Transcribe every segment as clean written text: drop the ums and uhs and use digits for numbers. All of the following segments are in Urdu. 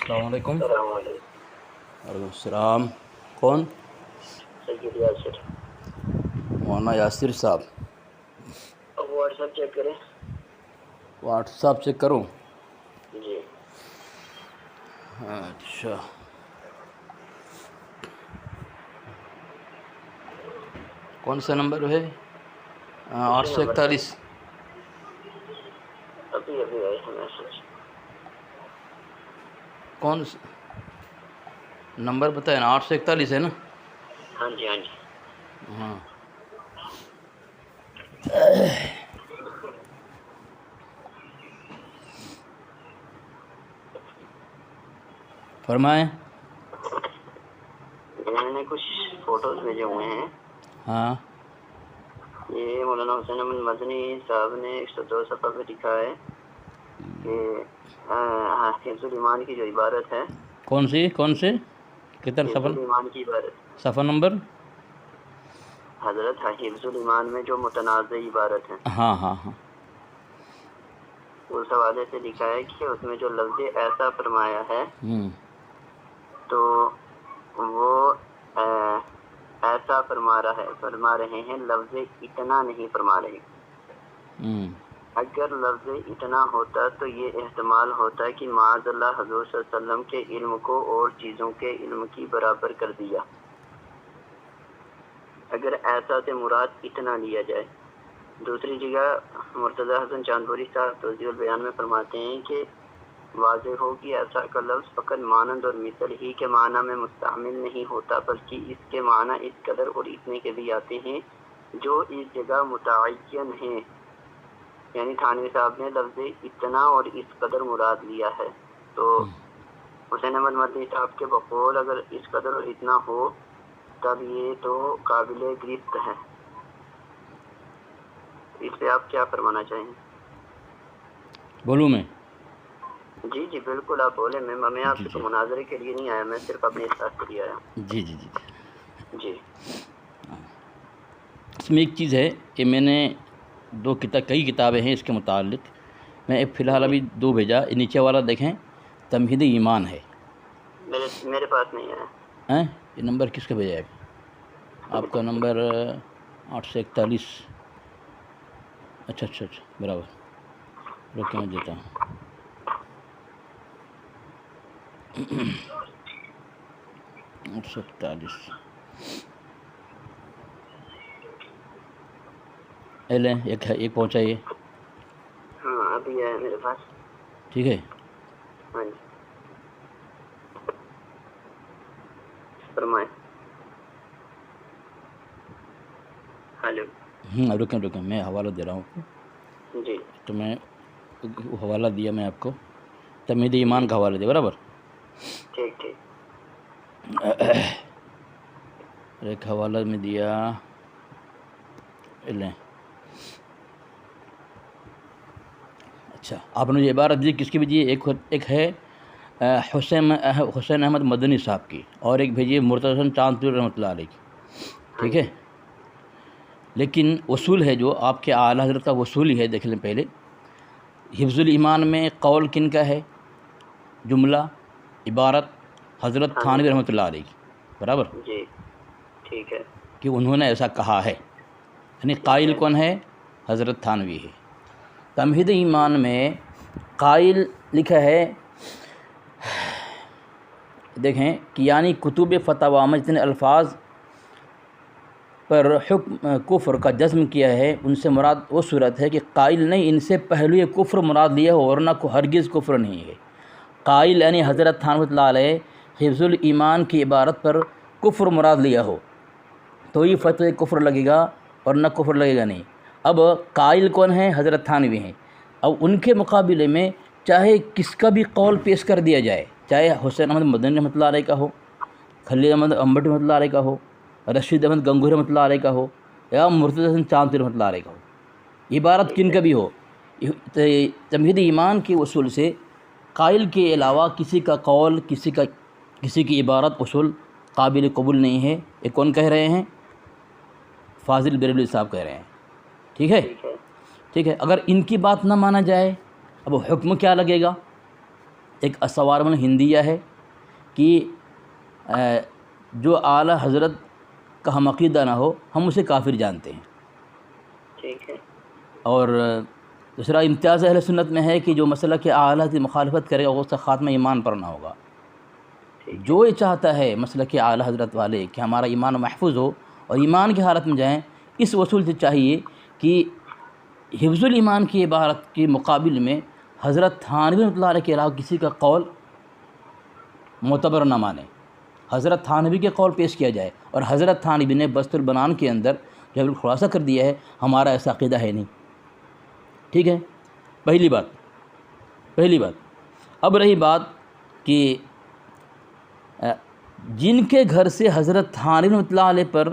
السلام علیکم۔ السلام علیکم۔ وعلیکم السلام۔ کون؟ سید یاسر۔ مولانا یاسر صاحب۔ اب واٹس ایپ چیک کریں۔ واٹس ایپ چیک کروں؟ جی اچھا، کون سا نمبر ہے؟ 841۔ ابھی آئی ہے میسج۔ کون نمبر بتائے نا؟ 841 ہے نا؟ ہاں جی ہاں، فرمائیں۔ میں نے کچھ فوٹوز بھیجے ہوئے ہیں۔ ہاں، یہ مولانا حسین احمد مدنی صاحب نے 102 صفحہ پہ لکھا ہے کہ حفظ الایمان کی جو عبارت ہے، کون سی کتنا حفظ صفحہ؟ الایمان کی عبارت، صفحہ نمبر؟ حضرت حفظ الایمان میں جو متنازع عبارت ہے، ہاں ہاں ہاں، اس حوالے سے لکھا ہے کہ اس میں جو لفظ ایسا فرمایا ہے تو وہ ایسا فرما رہے ہیں، لفظ اتنا نہیں فرما رہے۔ اگر لفظ اتنا ہوتا تو یہ احتمال ہوتا کہ معاذ اللہ حضور صلی اللہ علیہ وسلم کے علم کو اور چیزوں کے علم کی برابر کر دیا، اگر ایسا سے مراد اتنا لیا جائے۔ دوسری جگہ مرتضی حسن چاندپوری صاحب توضیح البیان میں فرماتے ہیں کہ واضح ہو کہ ایسا کا لفظ فقط مانند اور مثل ہی کے معنی میں مستعمل نہیں ہوتا، بلکہ اس کے معنی اس قدر اور اتنے کے بھی آتے ہیں جو اس جگہ متعین ہیں۔ یعنی تھانوی صاحب نے لفظ اتنا اور اس قدر مراد لیا ہے، تو حسین احمد مدنی صاحب کے بقول اگر اس قدر اور اتنا ہو تب یہ تو قابل گرفت ہے۔ اس پہ آپ کیا فرمانا چاہیں؟ بولوں میں؟ جی بالکل آپ بولیں۔ میں آپ سے مناظرے کے لیے نہیں آیا، میں صرف اپنے احساس کے لیے آیا۔ جی اس میں ایک چیز ہے کہ میں نے کئی کتابیں ہیں اس کے متعلق، میں فی الحال ابھی 2 بھیجا۔ نیچے والا دیکھیں، تمہید ایمان ہے۔ میرے پاس نہیں آیا۔ یہ نمبر کس کا بھیجا ہے؟ آپ کا نمبر 841۔ اچھا برابر، رک کے میں دیتا ہوں۔ 841 لیں، ایک پہنچائیے۔ ہاں ابھی ہے میرے پاس۔ ٹھیک ہے، ہاں جی فرمائیں۔ ہلو۔ رکیں میں حوالہ دے رہا ہوں۔ جی تو میں حوالہ دیا میں آپ کو، تمہید ایمان کا حوالہ دیا، برابر؟ ٹھیک ایک حوالہ میں دیا، لیں۔ اچھا، آپ نے یہ عبارت دی کس کی بھیجی؟ ایک ہے حسین احمد مدنی صاحب کی، اور ایک بھیجیے مرتضی حسن چاندپوری رحمۃ اللہ علیہ کی، ٹھیک ہے؟ لیکن اصول ہے جو آپ کے اعلیٰ حضرت کا اصول ہی ہے، دیکھ لیں پہلے حفظ الایمان میں قول کن کا ہے؟ جملہ عبارت حضرت تھانوی رحمۃ اللہ علیہ کی، برابر؟ جی ٹھیک ہے کہ انہوں نے ایسا کہا ہے، یعنی قائل کون ہے؟ حضرت تھانوی ہے۔ تمہید ایمان میں قائل لکھا ہے، دیکھیں کہ یعنی کتب فتاوی میں جتنے الفاظ پر حکم کفر کا جزم کیا ہے ان سے مراد وہ صورت ہے کہ قائل نہیں، ان سے پہلو یہ کفر مراد لیا ہو، ورنہ کو ہرگز کفر نہیں ہے۔ قائل یعنی حضرت تھانوی رحمۃ اللہ علیہ حفظ الایمان کی عبارت پر کفر مراد لیا ہو تو یہ فتوی کفر لگے گا، ورنہ کفر لگے گا نہیں۔ اب قائل کون ہیں؟ حضرت تھانوی ہیں۔ اب ان کے مقابلے میں چاہے کس کا بھی قول پیش کر دیا جائے، چاہے حسین احمد مدنی رحمۃ اللہ علیہ کا ہو، خلیل احمد امبٹی رحمۃ اللہ علیہ کا ہو، رشید احمد گنگوہی رحمۃ اللہ علیہ کا ہو، یا مرتضی حسن چاندپوری رحمۃ اللہ علیہ کا ہو، عبارت کن کا بھی ہو، تمہید ایمان کے اصول سے قائل کے علاوہ کسی کا قول، کسی کی عبارت اصول قابل قبول نہیں ہے۔ یہ کون کہہ رہے ہیں؟ فاضل بریلوی صاحب کہہ رہے ہیں، ٹھیک ہے؟ اگر ان کی بات نہ مانا جائے اب حکم کیا لگے گا؟ ایک اسوارم الہندیہ ہے کہ جو اعلیٰ حضرت کا ہم عقیدہ نہ ہو ہم اسے کافر جانتے ہیں. ٹھیک ہے. اور دوسرا امتیاز اہل سنت میں ہے کہ جو مسئلہ کہ اعلیٰ کی مخالفت کرے گا اس کا خاتمہ ایمان پر نہ ہوگا. جو یہ چاہتا ہے مسئلہ کہ اعلیٰ حضرت والے کہ ہمارا ایمان محفوظ ہو اور ایمان کی حالت میں جائیں، اس اصول سے چاہیے کہ حفظ الایمان کی عبارت کے مقابل میں حضرت تھانوی رحمۃ اللہ علیہ کے علاوہ کسی کا قول معتبر نہ مانے. حضرت تھانوی کے قول پیش کیا جائے، اور حضرت تھانوی نے بسط البنان کے اندر جو خلاصہ کر دیا ہے ہمارا ایسا عقیدہ ہے نہیں. ٹھیک ہے، پہلی بات. اب رہی بات کہ جن کے گھر سے حضرت تھانوی رحمۃ اللہ علیہ پر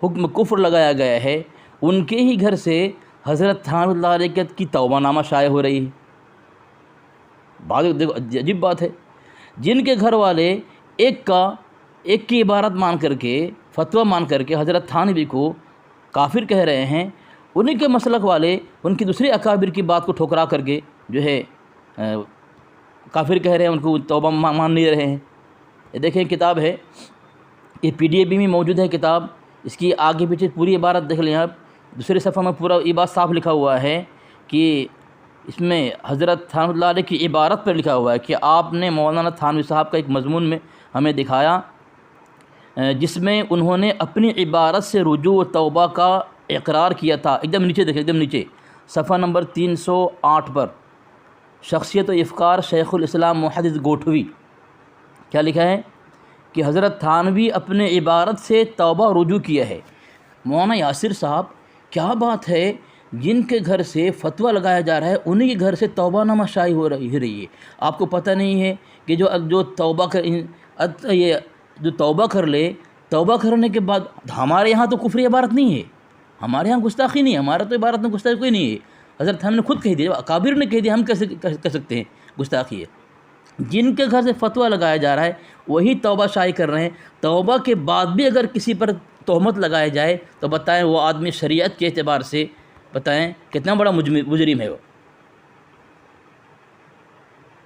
حکم کفر لگایا گیا ہے ان کے ہی گھر سے حضرت تھانوی اللہ علیہ کی توبہ نامہ شائع ہو رہی ہے. دیکھو عجیب بات ہے، جن کے گھر والے ایک کی عبارت مان کر کے فتویٰ مان کر کے حضرت تھانوی کو کافر کہہ رہے ہیں، انہی کے مسلک والے ان کی دوسری اکابر کی بات کو ٹھکرا کر کے جو ہے کافر کہہ رہے ہیں، ان کو توبہ مان نہیں رہے ہیں. یہ دیکھیں کتاب ہے، یہ PDF میں موجود ہے کتاب، اس کی آگے پیچھے پوری عبارت دیکھ لیں آپ. دوسرے صفحہ میں پورا یہ بات صاف لکھا ہوا ہے کہ اس میں حضرت تھانوی اللہ علیہ کی عبارت پر لکھا ہوا ہے کہ آپ نے مولانا تھانوی صاحب کا ایک مضمون میں ہمیں دکھایا جس میں انہوں نے اپنی عبارت سے رجوع و توبہ کا اقرار کیا تھا. ایک دم نیچے دیکھیں، ایک دم نیچے صفحہ نمبر 308 پر شخصیت و افکار شیخ الاسلام محدث گوٹھوی کیا لکھا ہے کہ حضرت تھانوی اپنے عبارت سے توبہ و رجوع کیا ہے. مولانا یاسر صاحب کیا بات ہے، جن کے گھر سے فتویٰ لگایا جا رہا ہے انہی کے گھر سے توبہ نامہ شائع ہو رہی ہے. آپ کو پتہ نہیں ہے کہ جو توبہ کر لے، توبہ کرنے کے بعد ہمارے یہاں تو کفر عبارت نہیں ہے، ہمارے یہاں گستاخی نہیں ہے، ہمارا تو عبارت میں گستاخی کوئی نہیں ہے. حضرت ہم نے خود کہہ دیا، اکابر نے کہہ دیا، ہم کیسے کہہ سکتے ہیں گستاخی ہے. جن کے گھر سے فتویٰ لگایا جا رہا ہے وہی توبہ شائع کر رہے ہیں. توبہ کے بعد بھی اگر کسی پر تہمت لگایا جائے تو بتائیں وہ آدمی شریعت کے اعتبار سے بتائیں کتنا بڑا مجرم ہے وہ،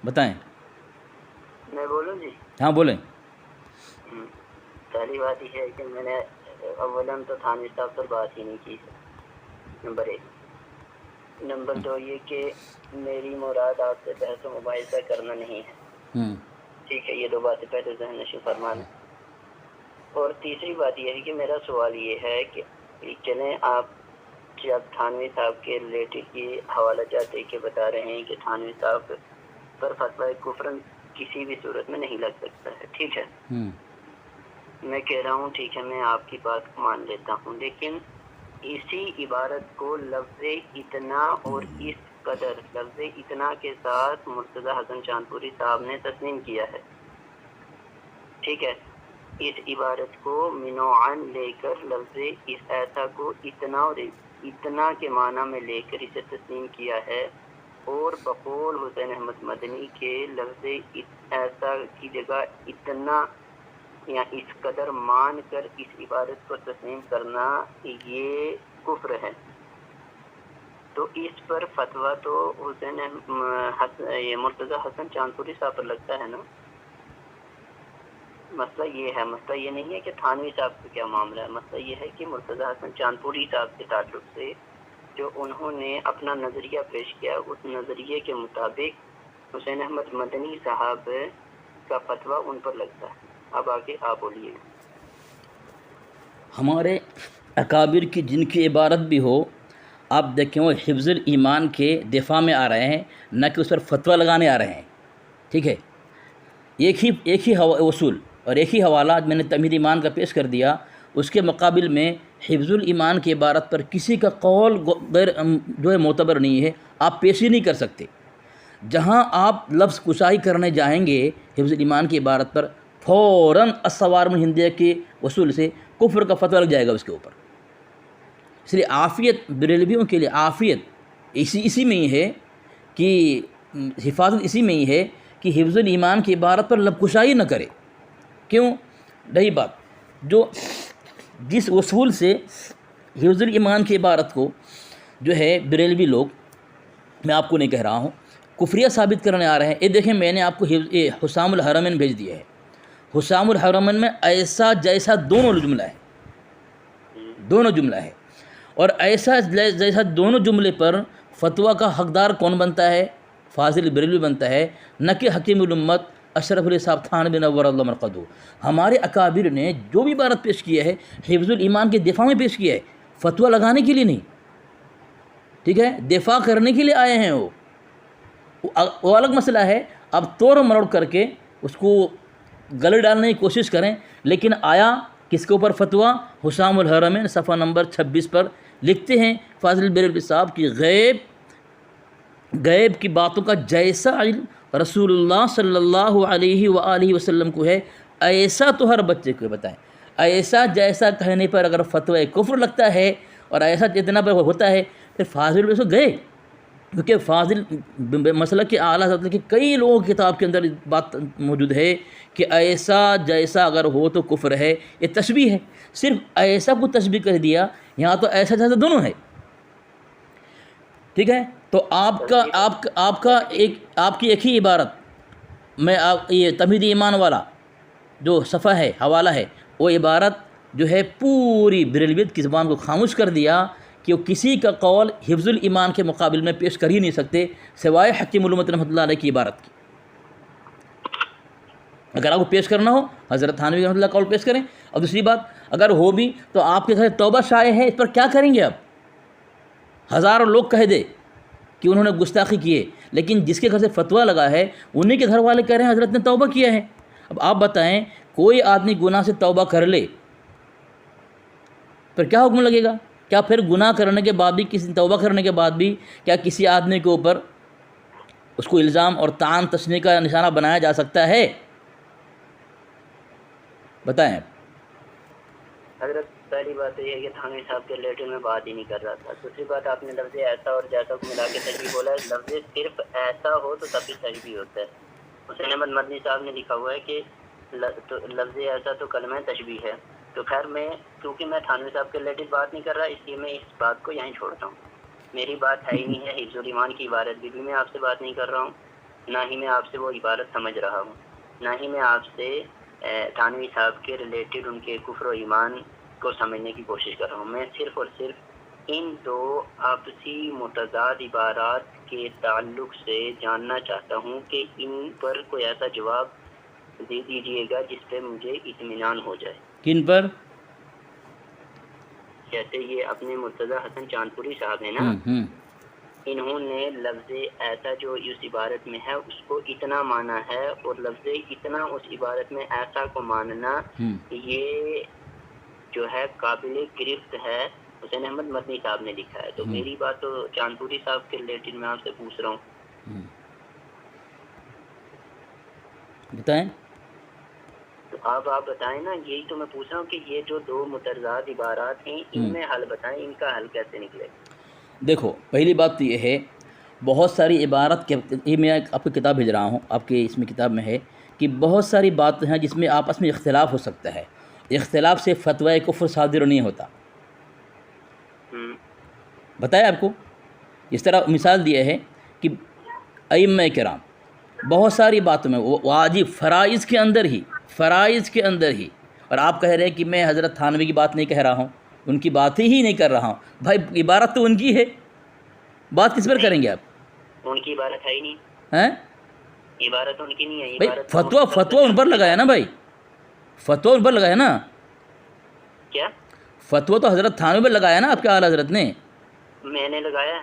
بتائیں. میں بولوں جی؟ ہاں بولیں. پہلی بات یہ ہے کہ میں نے اولاً تو تھانوی صاحب پر بات ہی نہیں کی، نمبر 1. نمبر 2 یہ کہ میری مراد آپ سے بحث و مباحثہ کرنا نہیں ہے. ٹھیک ہے، یہ 2 باتیں پہلے ذہن نشین فرمانا. اور تیسری بات یہ ہے کہ میرا سوال یہ ہے کہ چلیں آپ جب تھانوی صاحب کے ریلیٹڈ کی حوالہ جات دے کے بتا رہے ہیں کہ تھانوی صاحب پر فتویٰ کفر کسی بھی صورت میں نہیں لگ سکتا ہے، ٹھیک ہے. میں کہہ رہا ہوں ٹھیک ہے، میں آپ کی بات کو مان لیتا ہوں، لیکن اسی عبارت کو لفظ اتنا اور اس قدر لفظ اتنا کے ساتھ مرتضی حسن چاندپوری صاحب نے تسلیم کیا ہے. ٹھیک ہے، اس عبارت کو منوعاً لے کر لفظ اس ایسا کو اتنا اور اتنا کے معنی میں لے کر اسے تسلیم کیا ہے، اور بقول حسین احمد مدنی کے لفظ ایسا کی جگہ اتنا یا اس قدر مان کر اس عبارت کو تسلیم کرنا یہ کفر ہے. تو اس پر فتویٰ تو حسین یہ مرتضی حسن چاندپوری صاحب پر لگتا ہے نا. مسئلہ یہ ہے، مسئلہ یہ نہیں ہے کہ تھانوی صاحب کا کیا معاملہ ہے، مسئلہ یہ ہے کہ مرتضی حسن چاندپوری صاحب کے تعلق سے جو انہوں نے اپنا نظریہ پیش کیا اس نظریے کے مطابق حسین احمد مدنی صاحب کا فتویٰ ان پر لگتا ہے. اب آگے آپ بولیے. ہمارے اکابر کی جن کی عبارت بھی ہو، آپ دیکھیں وہ حفظ الایمان کے دفاع میں آ رہے ہیں، نہ کہ اس پر فتویٰ لگانے آ رہے ہیں. ٹھیک ہے، ایک ہی اصول اور ایک ہی حوالہ میں نے تمہید ایمان کا پیش کر دیا، اس کے مقابل میں حفظ الایمان کی عبارت پر کسی کا قول غیر جو ہے معتبر نہیں ہے، آپ پیش ہی نہیں کر سکتے. جہاں آپ لفظ کشائی کرنے جائیں گے حفظ الایمان کی عبارت پر، فوراً الصوارم الہندیہ کے اصول سے کفر کا فتویٰ لگ جائے گا اس کے اوپر. اس لیے عافیت بریلویوں کے لیے عافیت اسی میں ہی ہے کہ حفاظت اسی میں ہی ہے کہ حفظ الایمان کی عبارت پر لب کشائی نہ کرے. کیوں؟ رہی بات جو جس اصول سے حفظ الایمان کی عبارت کو جو ہے بریلوی لوگ، میں آپ کو نہیں کہہ رہا ہوں، کفریہ ثابت کرنے آ رہے ہیں. یہ دیکھیں میں نے آپ کو حسام الحرمین بھیج دیا ہے. حسام الحرمین میں ایسا جیسا دونوں جملہ ہے, دونوں جملہ ہے. اور ایسا جیسا دونوں جملے پر فتویٰ کا حقدار کون بنتا ہے؟ فاضل بریلوی بنتا ہے, نہ کہ حکیم الامت اشرف علی صاحب تھانوی نور اللہ مرقدہ. ہمارے اکابر نے جو بھی عبارت پیش کیا ہے حفظ الایمان کے دفاع میں پیش کیا ہے, فتویٰ لگانے کے لیے نہیں. ٹھیک ہے, دفاع کرنے کے لیے آئے ہیں. وہ الگ مسئلہ ہے. اب توڑ مروڑ کر کے اس کو گلے ڈالنے کی کوشش کریں, لیکن آیا کس کے اوپر فتویٰ؟ حسام الحرمین صفحہ نمبر 26 پر لکھتے ہیں فاضل بریلوی صاحب کی غیب کی باتوں کا جیسا علم رسول اللہ صلی اللہ علیہ وآلہ وسلم کو ہے, ایسا تو ہر بچے کو بتائیں. ایسا جیسا کہنے پر اگر فتویٰ کفر لگتا ہے اور ایسا جتنا پر ہوتا ہے, پھر فاضل بریلوی گئے. کیونکہ فاضل مسئلہ کے اعلیٰ حضرت کی کئی لوگوں کی کتاب کے اندر بات موجود ہے کہ ایسا جیسا اگر ہو تو کفر ہے. یہ تشبیہ ہے, صرف ایسا کو تشبیہ کر دیا, یہاں تو ایسا جیسا دونوں ہے. ٹھیک ہے, تو آپ کی ایک ہی عبارت میں یہ تمہید ایمان والا جو صفحہ ہے, حوالہ ہے, وہ عبارت جو ہے پوری بریلویت کی زبان کو خاموش کر دیا کہ وہ کسی کا قول حفظ الایمان کے مقابل میں پیش کر ہی نہیں سکتے سوائے حکیم الامت رحمۃ اللہ علیہ کی عبارت کی. اگر آپ کو پیش کرنا ہو حضرت تھانوی رحمۃ اللہ قول پیش کریں. اور دوسری بات, اگر ہو بھی تو آپ کے گھر توبہ شائع ہے, اس پر کیا کریں گے آپ؟ ہزاروں لوگ کہہ دے کہ انہوں نے گستاخی کیے, لیکن جس کے گھر سے فتویٰ لگا ہے انہیں کے گھر والے کہہ رہے ہیں حضرت نے توبہ کیا ہے. اب آپ بتائیں, کوئی آدمی گناہ سے توبہ کر لے پھر کیا حکم لگے گا؟ کیا پھر گناہ کرنے کے بعد بھی, کسی توبہ کرنے کے بعد بھی کیا کسی آدمی کے اوپر اس کو الزام اور طعن تشنیع کا نشانہ بنایا جا سکتا ہے؟ بتائیں. حضرت پہلی بات تو یہ ہے کہ تھانوی صاحب کے ریلیٹڈ میں بات ہی نہیں کر رہا تھا. دوسری بات, آپ نے لفظ ایسا اور جیسا کو ملا کے تشبیہ بولا ہے. لفظ صرف ایسا ہو تو تب بھی تشبیہ ہوتا ہے. حسین احمد مدنی صاحب نے لکھا ہوا ہے کہ لفظ ایسا تو کلمہ تشبیہ ہے. تو خیر میں کیونکہ میں تھانوی صاحب کے ریلیٹڈ بات نہیں کر رہا, اس لیے میں اس بات کو یہیں چھوڑتا ہوں. میری بات ہے ہی نہیں ہے حفظ الایمان کی عبارت بھی میں آپ سے بات نہیں کر رہا ہوں, نہ ہی میں آپ سے وہ عبارت سمجھ رہا ہوں, نہ ہی میں آپ سے تھانوی صاحب کے ریلیٹڈ ان کے کفر و ایمان کو سمجھنے کی کوشش کر رہا ہوں. میں صرف اور صرف ان دو آپسی متضاد عبارات کے تعلق سے جاننا چاہتا ہوں کہ ان پر کوئی ایسا جواب دے دیجیے گا جس پہ مجھے اطمینان ہو جائے. کن پر؟ جیسے یہ اپنے مرتضی حسن چاندپوری صاحب ہیں نا, انہوں نے لفظ ایسا جو اس عبارت میں ہے اس کو اتنا مانا ہے, اور لفظ اتنا اس عبارت میں ایسا کو ماننا یہ جو ہے قابل گرفت ہے. حسین احمد مدنی صاحب نے لکھا ہے. تو میری بات تو چاندپوری صاحب کے ریلیٹڈ میں آپ سے پوچھ رہا ہوں. بتائیں. تو آپ بتائیں نا, یہی تو میں پوچھ رہا ہوں کہ یہ جو دو متضاد عبارات ہیں ان میں حل بتائیں, ان کا حل کیسے نکلے؟ دیکھو, پہلی بات تو یہ ہے, بہت ساری عبارت یہ میں آپ کو کتاب بھیج رہا ہوں, آپ کے اس میں کتاب میں ہے کہ بہت ساری باتیں ہیں جس میں آپس میں اختلاف ہو سکتا ہے. اختلاف سے فتویٰ کفر صادر نہیں ہوتا. بتایا آپ کو, اس طرح مثال دیا ہے کہ ائمہ کرام بہت ساری باتوں میں واجب فرائض کے اندر ہی, اور آپ کہہ رہے ہیں کہ میں حضرت تھانوی کی بات نہیں کہہ رہا ہوں, ان کی بات ہی نہیں کر رہا ہوں. بھائی عبارت تو ان کی ہے, بات کس پر کریں گے آپ؟ ان کی عبارت ہے ہی نہیں. ہیں عبارت ان کی نہیں ہے. بھائی فتویٰ ان پر لگایا نا, بھائی فتویٰ ان پر لگایا نا. کیا فتویٰ تو حضرت تھانوی پر لگایا نا آپ کے اعلیٰ حضرت نے. میں نے لگایا.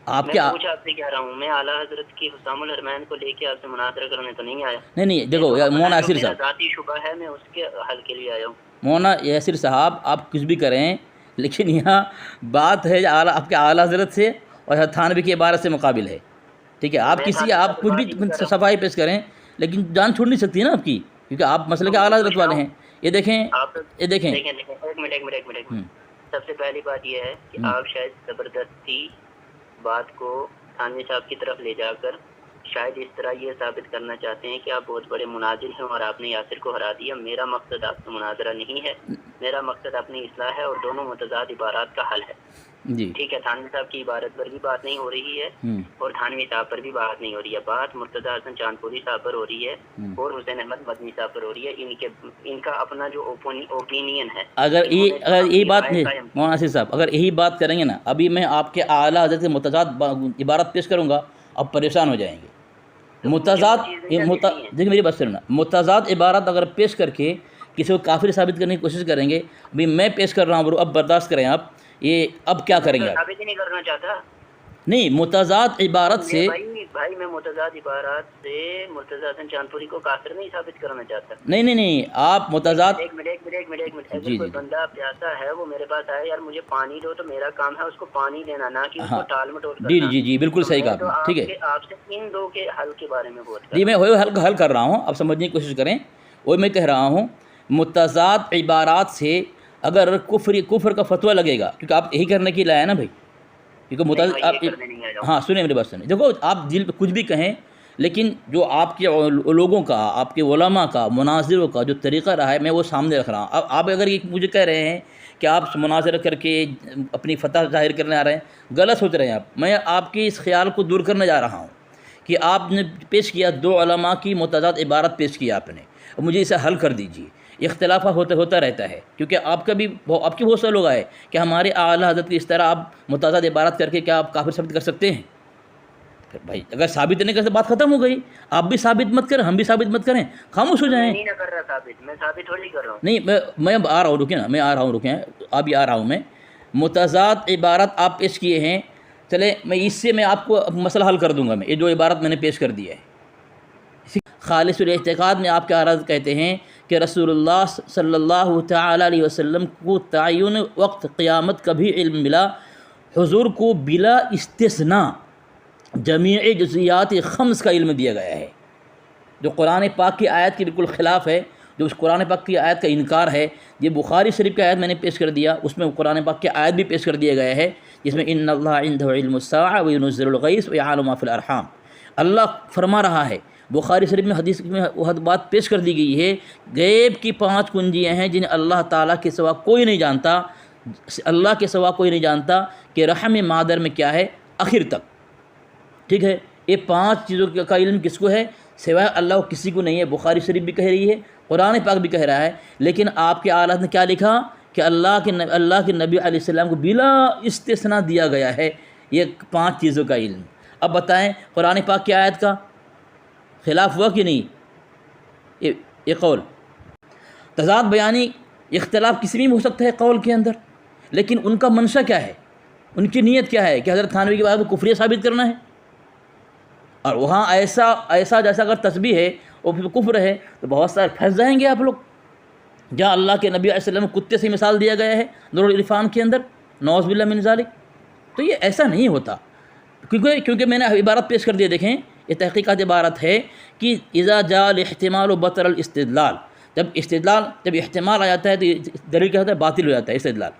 آپ کیا پوچھا آپ سے کہہ رہا ہوں, میں اعلیٰ حضرت کی حسام الحرمین کو لے کے آپ سے مناظرہ کرنے تو نہیں آیا. نہیں دیکھو مولانا یاسر صاحب, ذاتی شبہ ہے, میں اس کے حل کے لیے آیا ہوں. مولانا یاسر صاحب آپ کچھ بھی کریں, لیکن یہاں بات ہے آپ کے اعلیٰ حضرت سے اور حضرت تھانوی کی عبارت سے مقابل ہے. ٹھیک ہے, آپ کچھ بھی صفائی پیش کریں, لیکن جان چھوڑ نہیں سکتی ہے نا آپ کی, کیونکہ آپ مسئلے کے اعلیٰ حضرت والے ہیں. یہ دیکھیں ایک منٹ. سب سے پہلی بات یہ ہے کہ آپ شاید زبردستی بات کو تھانوی صاحب کی طرف لے جا کر شاید اس طرح یہ ثابت کرنا چاہتے ہیں کہ آپ بہت بڑے مناظر ہیں اور آپ نے یاسر کو ہرا دیا. میرا مقصد آپ سے مناظرہ نہیں ہے, میرا مقصد اپنی اصلاح ہے اور دونوں متضاد عبارات کا حل ہے. جی ٹھیک ہے، تھانوی صاحب کی عبارت پر بھی بات نہیں ہو رہی ہے ہوں اور تھانوی صاحب پر بھی بات نہیں ہو رہی ہے، بات مرتضیٰ حسن چاندپوری صاحب پر ہو رہی ہے اور حسین احمد مدنی صاحب پر ہو رہی ہے۔ ان کا اپنا جو اوپینین ہے، اگر انہوں نے اگر یہی اپنی بات رائے قائم کی۔ مولانا نصیر صاحب اگر یہی بات کریں گے نا، ابھی میں آپ کے اعلیٰ حضرت سے متضاد عبارت پیش کروں گا، اب پریشان ہو جائیں گے۔ تو مجھے متضاد وہ چیزیں دکھنی ہیں۔ دیکھیں میری بات سننا، متضاد عبارت اگر پیش کر کے کسی کو کافر ثابت کرنے کی کوشش کریں گے، ابھی میں پیش کر رہا ہوں برو، اب برداشت کریں آپ، یہ اب کیا میں کریں تو گے آپ؟ ثابت ہی نہیں کرنا چاہتا۔ نہیں، متضاد عبارت سے بھائی میں متضاد عبارات سے مرتضیٰ حسن چاندپوری کو کافر نہیں ثابت کرنا چاہتا۔ نہیں آپ متضاد ایک منٹ اگر جی کوئی جی بندہ پیاسا ہے، وہ میرے پاس آئے، یار مجھے پانی دو، تو میرا کام ہے اس کو پانی دینا، نہ کہ اس کو ہاں ٹال مٹول جی کرنا۔ جی بالکل تو صحیح کہا میں آپ تو نے، ٹھیک ہے آپ سے ان دو کے حل کے بارے میں بات کر جی، رہا میں ہوں۔ وہی حل کر رہا ہوں، اب سمجھنے کی کوشش کریں۔ وہی میں کہہ رہا ہوں، متضاد عبارات سے اگر کفر کا فتویٰ لگے گا، کیونکہ آپ یہی کرنے کی لائے نا بھائی، کیونکہ نہیں متضاد بھائی، یہ آپ کرنے نہیں آیا ہوں۔ ہاں سنیں میری بات سنیں، دیکھو آپ دل پہ کچھ بھی کہیں، لیکن جو آپ کے لوگوں کا، آپ کے علماء کا، مناظروں کا جو طریقہ رہا ہے، میں وہ سامنے رکھ رہا ہوں۔ اب آپ اگر یہ مجھے کہہ رہے ہیں کہ آپ مناظرہ کر کے اپنی فتح ظاہر کرنے آ رہے ہیں، غلط سوچ رہے ہیں آپ۔ میں آپ کی اس خیال کو دور کرنے جا رہا ہوں کہ آپ نے پیش کیا، دو علماء کی متضاد عبارت پیش کی آپ نے، مجھے اسے حل کر دیجیے۔ اختلاف ہوتا رہتا ہے، کیونکہ آپ کا بھی آپ کے بہت سے لوگ آئے کہ ہمارے اعلیٰ حضرت کی اس طرح آپ متضاد عبارت کر کے کیا آپ کافر ثابت کر سکتے ہیں؟ پھر بھائی اگر ثابت نہیں کرتے بات ختم ہو گئی، آپ بھی ثابت مت کریں، ہم بھی ثابت مت کریں، خاموش ہو میں جائیں۔ نہیں نہ کر رہا ثابت، میں ثابت تھوڑی کر رہا ہوں۔ نہیں میں آ رہا ہوں، رکیں نا، میں آ رہا ہوں، رکیں، ابھی آ رہا ہوں میں۔ متضاد عبارت آپ پیش کیے ہیں، چلے میں اس سے میں آپ کو مسئلہ حل کر دوں گا، میں یہ جو عبارت میں نے پیش کر دی ہے۔ خالص الاعتقاد میں آپ کے اعراض کہتے ہیں کہ رسول اللہ صلی اللہ تعالیٰ علیہ وسلم کو تعین وقت قیامت کا بھی علم ملا، حضور کو بلا استثناء جمیع جزیات خمس کا علم دیا گیا ہے، جو قرآن پاک کی آیت کے بالکل خلاف ہے، جو اس قرآن پاک کی آیت کا انکار ہے۔ یہ بخاری شریف کی آیت میں نے پیش کر دیا، اس میں قرآن پاک کی آیت بھی پیش کر دیا گیا ہے، جس میں ان اللہ عنده علم الساعة وينزل الغیث ويعلم ما في الارحام، اللہ فرما رہا ہے، بخاری شریف میں حدیث میں وہ بات پیش کر دی گئی ہے، غیب کی 5 کنجیاں ہیں جنہیں اللہ تعالیٰ کے سوا کوئی نہیں جانتا، اللہ کے سوا کوئی نہیں جانتا کہ رحم مادر میں کیا ہے آخر تک، ٹھیک ہے۔ یہ 5 چیزوں کا علم کس کو ہے؟ سوائے اللہ کو کسی کو نہیں ہے۔ بخاری شریف بھی کہہ رہی ہے، قرآن پاک بھی کہہ رہا ہے، لیکن آپ کے اعلیٰ نے کیا لکھا کہ اللہ کے نبی علیہ السلام کو بلا استثناء دیا گیا ہے یہ 5 چیزوں کا علم۔ اب بتائیں قرآن پاک کی آیت کا خلاف ہوا کہ نہیں؟ یہ قول تضاد بیانی اختلاف کسی میں ہو سکتا ہے قول کے اندر، لیکن ان کا منشا کیا ہے، ان کی نیت کیا ہے کہ حضرت تھانوی کے بارے میں کفریہ ثابت کرنا ہے، اور وہاں ایسا جیسا اگر تسبیح ہے اور پھر کفر ہے تو بہت سارے پھنس جائیں گے آپ لوگ۔ جہاں اللہ کے نبی علیہ السلام کو کتے سے مثال دیا گیا ہے نور العرفان کے اندر، نعوذ باللہ من ذالک، تو یہ ایسا نہیں ہوتا، کیونکہ میں نے عبارت پیش کر دیا، دیکھیں یہ تحقیقات عبارت ہے کہ اذا جاء الاحتمال بطل الاستدلال، جب احتمال آ جاتا ہے تو دلیل کیا ہوتا ہے؟ باطل ہو جاتا ہے استدلال۔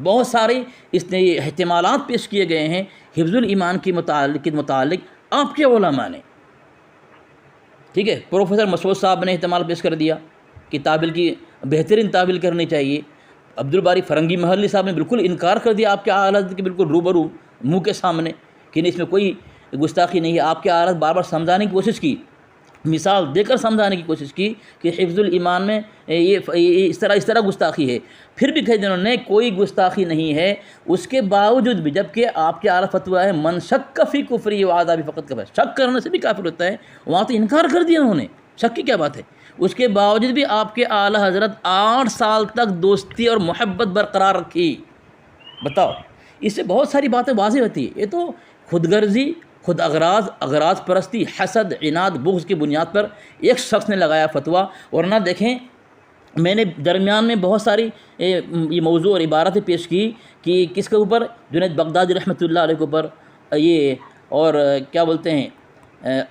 بہت سارے اس نے احتمالات پیش کیے گئے ہیں حفظ الایمان کے متعلق آپ کے علماء نے، ٹھیک ہے۔ پروفیسر مسعود صاحب نے احتمال پیش کر دیا کہ تعبیل کی بہترین تعبیل کرنی چاہیے، عبدالباری فرنگی محلی صاحب نے بالکل انکار کر دیا آپ کے اعلیٰ کے بالکل روبرو منہ کے سامنے کہ نہیں اس میں کوئی گستاخی نہیں ہے۔ آپ کے اعلیٰ بار بار سمجھانے کی کوشش کی، مثال دے کر سمجھانے کی کوشش کی کہ حفظ الایمان میں یہ اس طرح گستاخی ہے، پھر بھی کہہ دیں انہوں نے کوئی گستاخی نہیں ہے۔ اس کے باوجود بھی جب کہ آپ کے اعلیٰ فتویٰ ہے من شک فی کفری و عذابی فقط کفر، شک کرنے سے بھی کافر ہوتا ہے، وہاں تو انکار کر دیا انہوں نے، شک کی کیا بات ہے۔ اس کے باوجود بھی آپ کے اعلیٰ حضرت 8 سال تک دوستی اور محبت برقرار رکھی۔ بتاؤ، اس سے بہت ساری باتیں واضح ہوتی ہیں۔ یہ تو خود غرضی، خود اغراض پرستی، حسد، عناد، بغض کی بنیاد پر ایک شخص نے لگایا فتویٰ، ورنہ دیکھیں میں نے درمیان میں بہت ساری یہ موضوع اور عبارتیں پیش کی کہ کس کے اوپر؟ جنید بغدادی رحمۃ اللہ علیہ کے اوپر، یہ اور کیا بولتے ہیں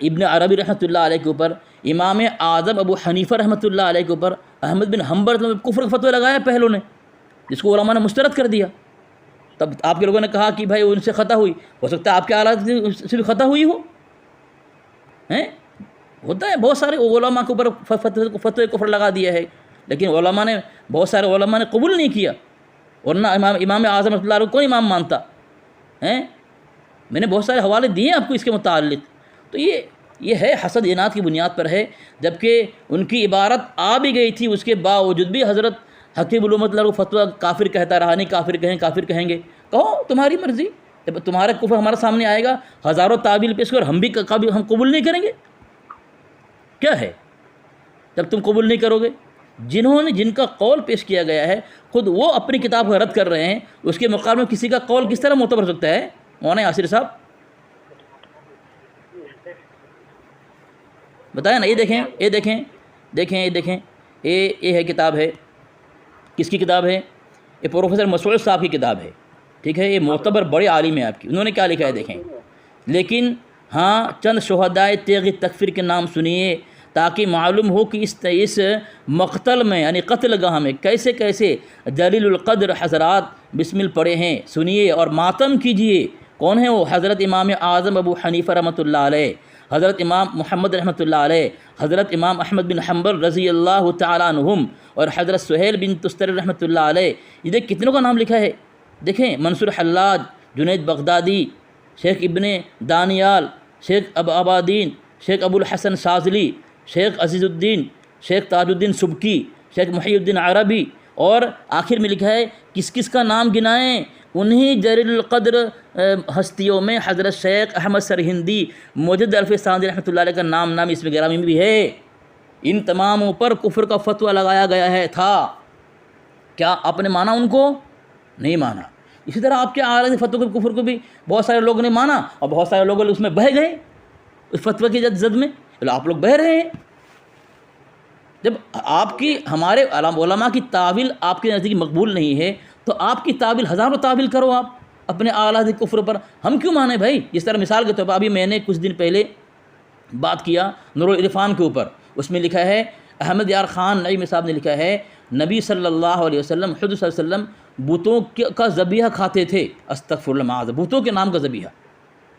ابن عربی رحمۃ اللہ علیہ کے اوپر، امام اعظم ابو حنیفہ رحمۃ اللہ علیہ کے اوپر، احمد بن حنبل کفر کا فتویٰ لگایا پہلوں نے، جس کو علماء نے مسترد کر دیا۔ تب آپ کے لوگوں نے کہا کہ بھائی ان سے خطا ہوئی، ہو سکتا ہے آپ کے اعلیٰ سے بھی خطا ہوئی ہو، ہوتا ہے، بہت سارے علماء کے اوپر فتوی کفر لگا دیا ہے، لیکن علماء نے، بہت سارے علماء نے قبول نہیں کیا، ورنہ امام اعظم رحمۃ اللہ علیہ کو کون امام مانتا ہیں؟ میں نے بہت سارے حوالے دیے آپ کو اس کے متعلق. تو یہ ہے حسد اناد کی بنیاد پر ہے، جبکہ ان کی عبارت آ بھی گئی تھی، اس کے باوجود بھی حضرت حکیم علومۃ اللہ کو فتویٰ کافر کہتا رہا. نہیں کافر کہیں گے، کہو تمہاری مرضی. جب تمہارا کفر ہمارے سامنے آئے گا، ہزاروں تعویل پیش کر ہم قبول نہیں کریں گے. کیا ہے جب تم قبول نہیں کرو گے؟ جن کا قول پیش کیا گیا ہے خود وہ اپنی کتاب کو رد کر رہے ہیں، اس کے مقابلے میں کسی کا قول کس طرح معتبر ہو سکتا ہے؟ مولانا یاسر صاحب بتائیں نا. یہ ہے کتاب ہے، کس کی کتاب ہے؟ یہ پروفیسر مسعود صاحب کی کتاب ہے، ٹھیک ہے. یہ معتبر بڑے عالم ہیں آپ کی. انہوں نے کیا لکھا ہے دیکھیں. لیکن ہاں چند شہدائے تیغ تکفیر کے نام سنیے تاکہ معلوم ہو کہ اس مقتل میں یعنی قتل گاہ میں کیسے کیسے جلیل القدر حضرات بسمل پڑے ہیں. سنیے اور ماتم کیجئے. کون ہیں وہ؟ حضرت امام اعظم ابو حنیفہ رحمۃ اللہ علیہ، حضرت امام محمد رحمۃ اللہ علیہ، حضرت امام احمد بن حنبل رضی اللہ تعالیٰ عنہم، اور حضرت سہیل بن تستری رحمۃ اللہ علیہ. یہ دیکھ کتنوں کا نام لکھا ہے. دیکھیں منصور حلاج، جنید بغدادی، شیخ ابن دانیال، شیخ آبادین، شیخ ابو الحسن شاذلی، شیخ عزیز الدین، شیخ تاج الدین سبکی، شیخ محی الدین عربی، اور آخر میں لکھا ہے کس کس کا نام گنائیں. انہی جلیل القدر ہستیوں میں حضرت شیخ احمد سرہندی مجد الف ثانی رحمۃ اللہ علیہ کا نام اس میں گرامی میں بھی ہے. ان تماموں پر کفر کا فتویٰ لگایا گیا تھا. کیا آپ نے مانا؟ ان کو نہیں مانا. اسی طرح آپ کے اعلیٰ فتویٰ کے کفر کو بھی بہت سارے لوگوں نے مانا، اور بہت سارے لوگ اس میں بہہ گئے، اس فتویٰ کی زد میں. آپ لوگ بہہ رہے ہیں. جب آپ کی ہمارے علماء کی تعویل آپ کے نزدیک مقبول نہیں ہے تو آپ کی تعویل ہزاروں تعویل کرو آپ اپنے اعلیٰ کفر پر. ہم کیوں مانیں بھائی؟ جس طرح مثال کے طور پر ابھی میں نے کچھ دن پہلے بات کیا نور العرفان کے اوپر، اس میں لکھا ہے احمد یار خان نعیمی صاحب نے لکھا ہے نبی صلی اللہ علیہ وسلم حضور صلی اللہ علیہ وسلم بتوں کا ذبیحہ کھاتے تھے. استغفر اللہ معاذ، بتوں کے نام کا ذبیحہ.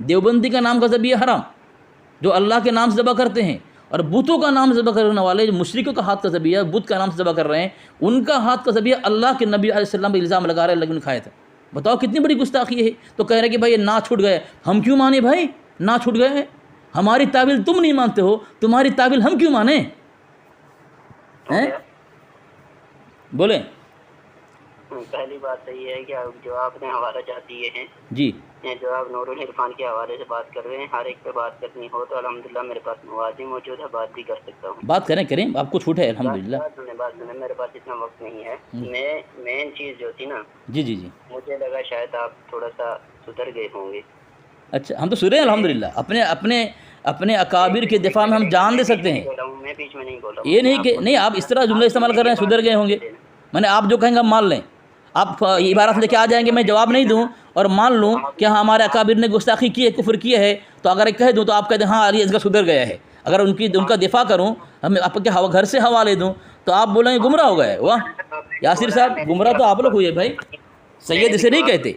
دیوبندی کا نام کا ذبیحہ حرام، جو اللہ کے نام سے ذبح کرتے ہیں، اور بتوں کا نام ذبح کرنے والے جو مشرکوں کا ہاتھ کا ذبیحہ بت کا نام سے ذبح کر رہے ہیں، ان کا ہاتھ کا ذبیحہ اللہ کے نبی علیہ السلام پہ الزام لگا رہے ہیں لیکن کھایا تھا. بتاؤ کتنی بڑی گستاخی ہے. تو کہہ رہے کہ بھائی یہ نہ چھوٹ گئے. ہم کیوں مانے بھائی؟ نہ چھوٹ گئے ہیں. ہماری تعویل تم نہیں مانتے ہو، تمہاری تعویل ہم کیوں مانیں؟ بولیں. پہلی بات تو یہ ہے کہ جو آپ نے حوالہ جات دیے ہیں جی، جو آپ نور العرفان کے حوالے سے بات کر رہے ہیں، ہر ایک پہ بات کرنی ہو تو الحمدللہ میرے پاس موازی موجود ہے، بات بھی کر سکتا ہوں. بات کریں آپ کو چھوٹ ہے الحمدللہ. بات سنیں، میرے پاس اتنا وقت نہیں ہے. میں مین چیز جو تھی نا، جی مجھے لگا شاید آپ تھوڑا سا سدھر گئے ہوں گے. اچھا، ہم تو سدھرے ہیں الحمدللہ. اپنے اکابر کے دفاع میں ہم جان دے سکتے ہیں. میں بیچ میں نہیں بول رہا ہوں. یہ نہیں کہ نہیں آپ اس طرح جملے استعمال کر رہے ہیں سدھر گئے ہوں گے. میں نے آپ جو کہیں گے مان لیں. آپ عبارت لے کے آ جائیں گے، میں جواب نہیں دوں اور مان لوں کہ ہاں ہمارے اکابر نے گستاخی کی ہے، کفر کیا ہے، تو اگر ایک کہہ دوں تو آپ کہتے ہیں ہاں علی اصغر سدھر گیا ہے. اگر ان کا دفاع کروں، ہم آپ کے گھر سے حوالے دوں تو آپ بولیں گے گمراہ ہو گئے. واہ یاسر صاحب، گمراہ تو آپ لوگ ہوئے بھائی، سید اسے نہیں کہتے.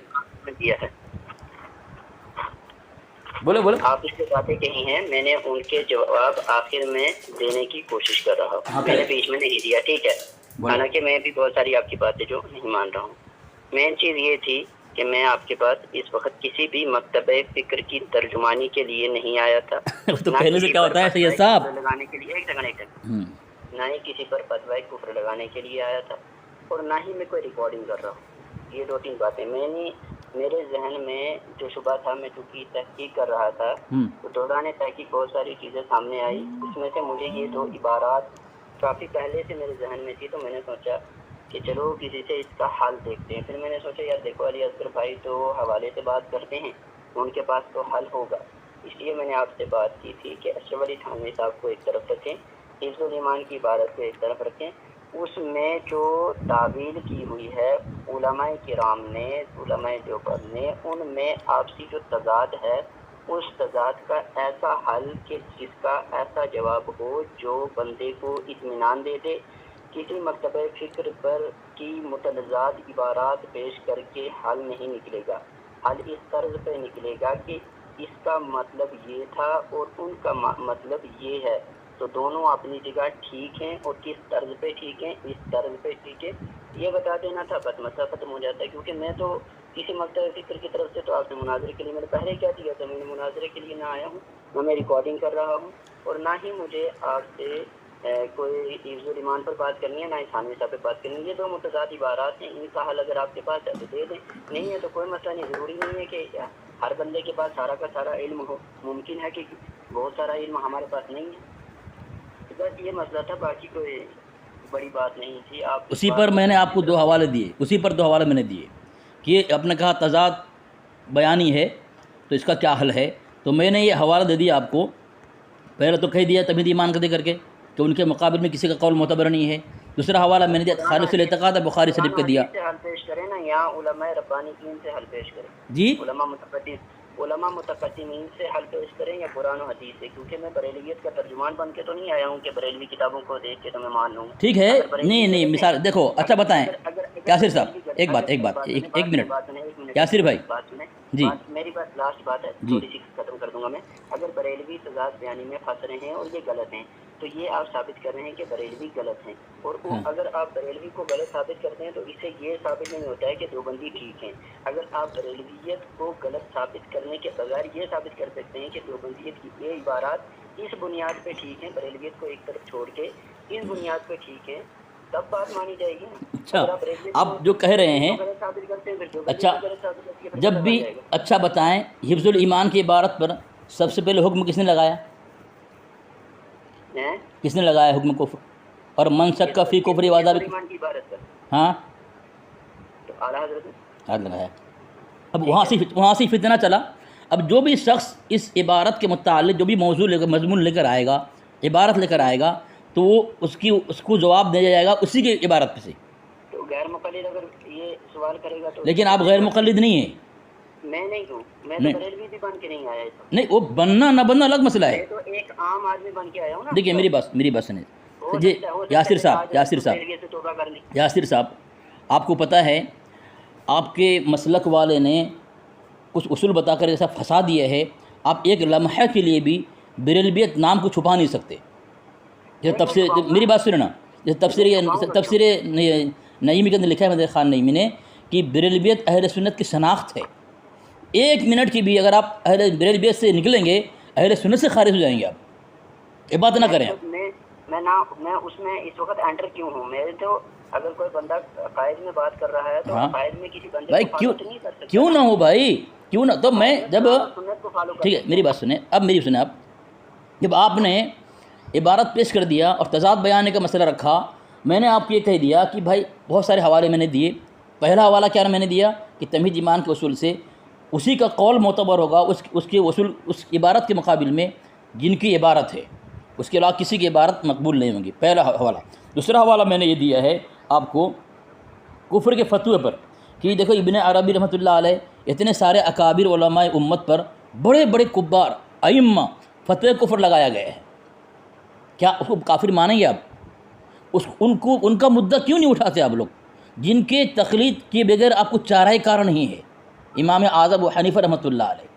بولے آپ اس سے باتیں کہی ہیں، میں نے ان کے جواب آخر میں دینے کی کوشش کر رہا ہوں. میں نے بیچ میں نہیں دیا، ٹھیک ہے. حالانکہ میں بھی بہت ساری آپ کی باتیں جو نہیں مان رہا ہوں. مین چیز یہ تھی کہ میں آپ کے پاس اس وقت کسی بھی مکتبہ فکر کی ترجمانی کے لیے نہیں آیا تھا. تو پہلے سے کیا ہوتا ہے سید صاحب؟ لگانے کے لیے ایک سیکنڈ نہ ہی کسی پر فتویٰ کفر لگانے کے لیے آیا تھا، اور نہ ہی میں کوئی ریکارڈنگ کر رہا ہوں. یہ 2-3 باتیں میرے ذہن میں جو شبہ تھا، میں چونکہ تحقیق کر رہا تھا تو دوران تحقیق بہت ساری چیزیں سامنے آئی. اس میں سے مجھے یہ 2 عبارات کافی پہلے سے میرے ذہن میں تھی، تو میں نے سوچا کہ چلو کسی سے اس کا حل دیکھتے ہیں. پھر میں نے سوچا یار دیکھو علی اصغر بھائی تو حوالے سے بات کرتے ہیں، ان کے پاس تو حل ہوگا. اس لیے میں نے آپ سے بات کی تھی کہ اشرف علی تھانوی صاحب کو ایک طرف رکھیں، حفظ الایمان کی عبارت کو ایک طرف رکھیں. اس میں جو تعویل کی ہوئی ہے علماء کرام نے، علماء دیوبند نے، ان میں آپسی جو تضاد ہے، اس تضاد کا ایسا حل کہ جس کا ایسا جواب ہو جو بندے کو اطمینان دے دے. کسی مکتبہ فکر پر کی متضاد عبارات پیش کر کے حل نہیں نکلے گا. حل اس طرز پہ نکلے گا کہ اس کا مطلب یہ تھا اور ان کا مطلب یہ ہے، تو دونوں اپنی جگہ ٹھیک ہیں. اور کس طرز پہ ٹھیک ہیں؟ اس طرز پہ ٹھیک ہے یہ بتا دینا تھا بس مسئلہ ختم ہو جاتا ہے، کیونکہ میں تو کسی مکتب فکر کی طرف سے تو آپ سے مناظرے کے لیے میں نے پہلے کیا دیا تھا، میں مناظرے کے لیے نہ آیا ہوں، نہ میں ریکارڈنگ کر رہا ہوں، اور نہ ہی مجھے آپ سے کوئی حفظ الایمان پر بات کرنی ہے، نہ ہی ثانوی صاحب پہ بات کرنی ہے۔ یہ دو متضاد عبارات ہیں، ان کا حل اگر آپ کے پاس ہے تو دے دیں، نہیں ہے تو کوئی مسئلہ نہیں۔ ضروری نہیں ہے کہ ہر بندے کے پاس سارا کا سارا علم ہو، ممکن ہے کہ بہت سارا علم ہمارے پاس نہیں ہے، بس یہ مسئلہ تھا، باقی کوئی بڑی بات نہیں تھی۔ آپ اسی پر میں نے آپ کو 2 حوالے دیے، اسی پر 2 حوالے میں نے دیے کہ آپ نے کہا تضاد بیانی ہے تو اس کا کیا حل ہے، تو میں نے یہ حوالہ دے دیا آپ کو۔ پہلے تو کہہ دیا تمہید ایمان کا کر کے کہ ان کے مقابل میں کسی کا قول معتبر نہیں ہے۔ دوسرا حوالہ میں نے دیا خالص الاعتقاد بخاری شریف کا دیا۔ سے حل پیش کریں نا، یہاں علماء ربانیین سے حل پیش کریں، جی علماء متقدمین سے حل پیش کریں یا قرآن و حدیث سے، کیونکہ میں بریلویت کا ترجمان بن کے تو نہیں آیا ہوں کہ بریلوی کتابوں کو دیکھ کے تو میں مان لوں گا۔ ٹھیک ہے، نہیں مثال دیکھو، اچھا بتائیں یاسر صاحب، ایک منٹ یاسر بھائی، بات سنیں جی میری بات لاسٹ بات ہے، جی تھوڑی سی ختم کر دوں گا میں۔ اگر بریلوی تضاد بیانی میں پھنس رہے ہیں اور یہ غلط ہیں تو یہ آپ ثابت کر رہے ہیں کہ بریلوی غلط ہیں، اور اگر آپ بریلوی کو غلط ثابت کرتے ہیں تو اس سے یہ ثابت نہیں ہوتا ہے کہ دیوبندی ٹھیک ہیں۔ اگر آپ بریلویت کو غلط ثابت کرنے کے بغیر یہ ثابت کر سکتے ہیں کہ دیوبندیت کی یہ عبارات اس بنیاد پہ ٹھیک ہیں، بریلویت کو ایک طرف چھوڑ کے اس بنیاد پہ ٹھیک ہے، تب بات مانی جائے گی۔ اچھا آپ جو کہہ رہے ہیں، اچھا جب بھی اچھا بتائیں، حفظ الایمان کی عبارت پر سب سے پہلے حکم کس نے لگایا؟ کس نے لگایا حکم کفر؟ اور من شک فی کفر وعذاب، ہاں لگایا۔ اب وہاں سے فتنہ چلا۔ اب جو بھی شخص اس عبارت کے متعلق جو بھی موضوع مضمون لے کر آئے گا، عبارت لے کر آئے گا، تو وہ اس کو جواب دیا جائے گا اسی کی عبارت پہ سے۔ تو غیر مقلد اگر یہ سوال کرے گا تو لیکن آپ غیر مقلد نہیں ہیں۔ میں نہیں ہوں، میں تو بریلوی بھی بن کے نہیں آیا۔ نہیں، وہ بننا نہ بننا الگ مسئلہ ہے۔ میں تو ایک عام آدمی بن کے آیا ہوں نا۔ دیکھیے میری بات سنیں جی، یاسر صاحب آپ کو پتہ ہے آپ کے مسلک والے نے کچھ اصول بتا کر ایسا پھنسا دیا ہے، آپ ایک لمحے کے لیے بھی بریلویت نام کو چھپا نہیں سکتے۔ جیسے تفسیر، میری بات سننا، جیسے تفسیر نعیمی کے اندر لکھا ہے مدر خان نعیمی نے کہ بریلویت اہل سنت کی شناخت ہے۔ 1 منٹ کی بھی اگر آپ اہل بریلویت سے نکلیں گے، اہل سنت سے خارج ہو جائیں گے آپ۔ یہ بات نہ کریں آپ۔ میں اس میں اس وقت انٹر کیوں ہوں؟ میرے تو اگر کوئی بندہ قائد میں بات کر رہا ہے تو قائد میں کسی بندے بھائی کو فالو نہیں کر سکتا۔ کیوں نہ ہو بھائی، کیوں نہ؟ تو میں جب ٹھیک ہے میری بات سنیں، اب میری سنیں، جب آپ نے عبارت پیش کر دیا اور تضاد بیانے کا مسئلہ رکھا، میں نے آپ کو یہ کہہ دیا کہ بھائی بہت سارے حوالے میں نے دیے۔ پہلا حوالہ کیا میں نے دیا کہ تمہید ایمان کے اصول سے اسی کا قول معتبر ہوگا، اس کے اصول اس عبارت کے مقابل میں جن کی عبارت ہے، اس کے علاوہ کسی کی عبارت مقبول نہیں ہوں گی، پہلا حوالہ۔ دوسرا حوالہ میں نے یہ دیا ہے آپ کو کفر کے فتوے پر کہ دیکھو ابن عربی رحمۃ اللہ علیہ، اتنے سارے اکابر علماء امت پر بڑے بڑے کبار ائمہ فتوے کفر لگایا گیا ہے، کیا اس کو کافر مانیں گے آپ؟ ان کا مدعا کیوں نہیں اٹھاتے آپ لوگ، جن کے تقلید کے بغیر آپ کو چارہ کار نہیں ہے؟ امام اعظم ابو حنیفہ رحمۃ اللہ علیہ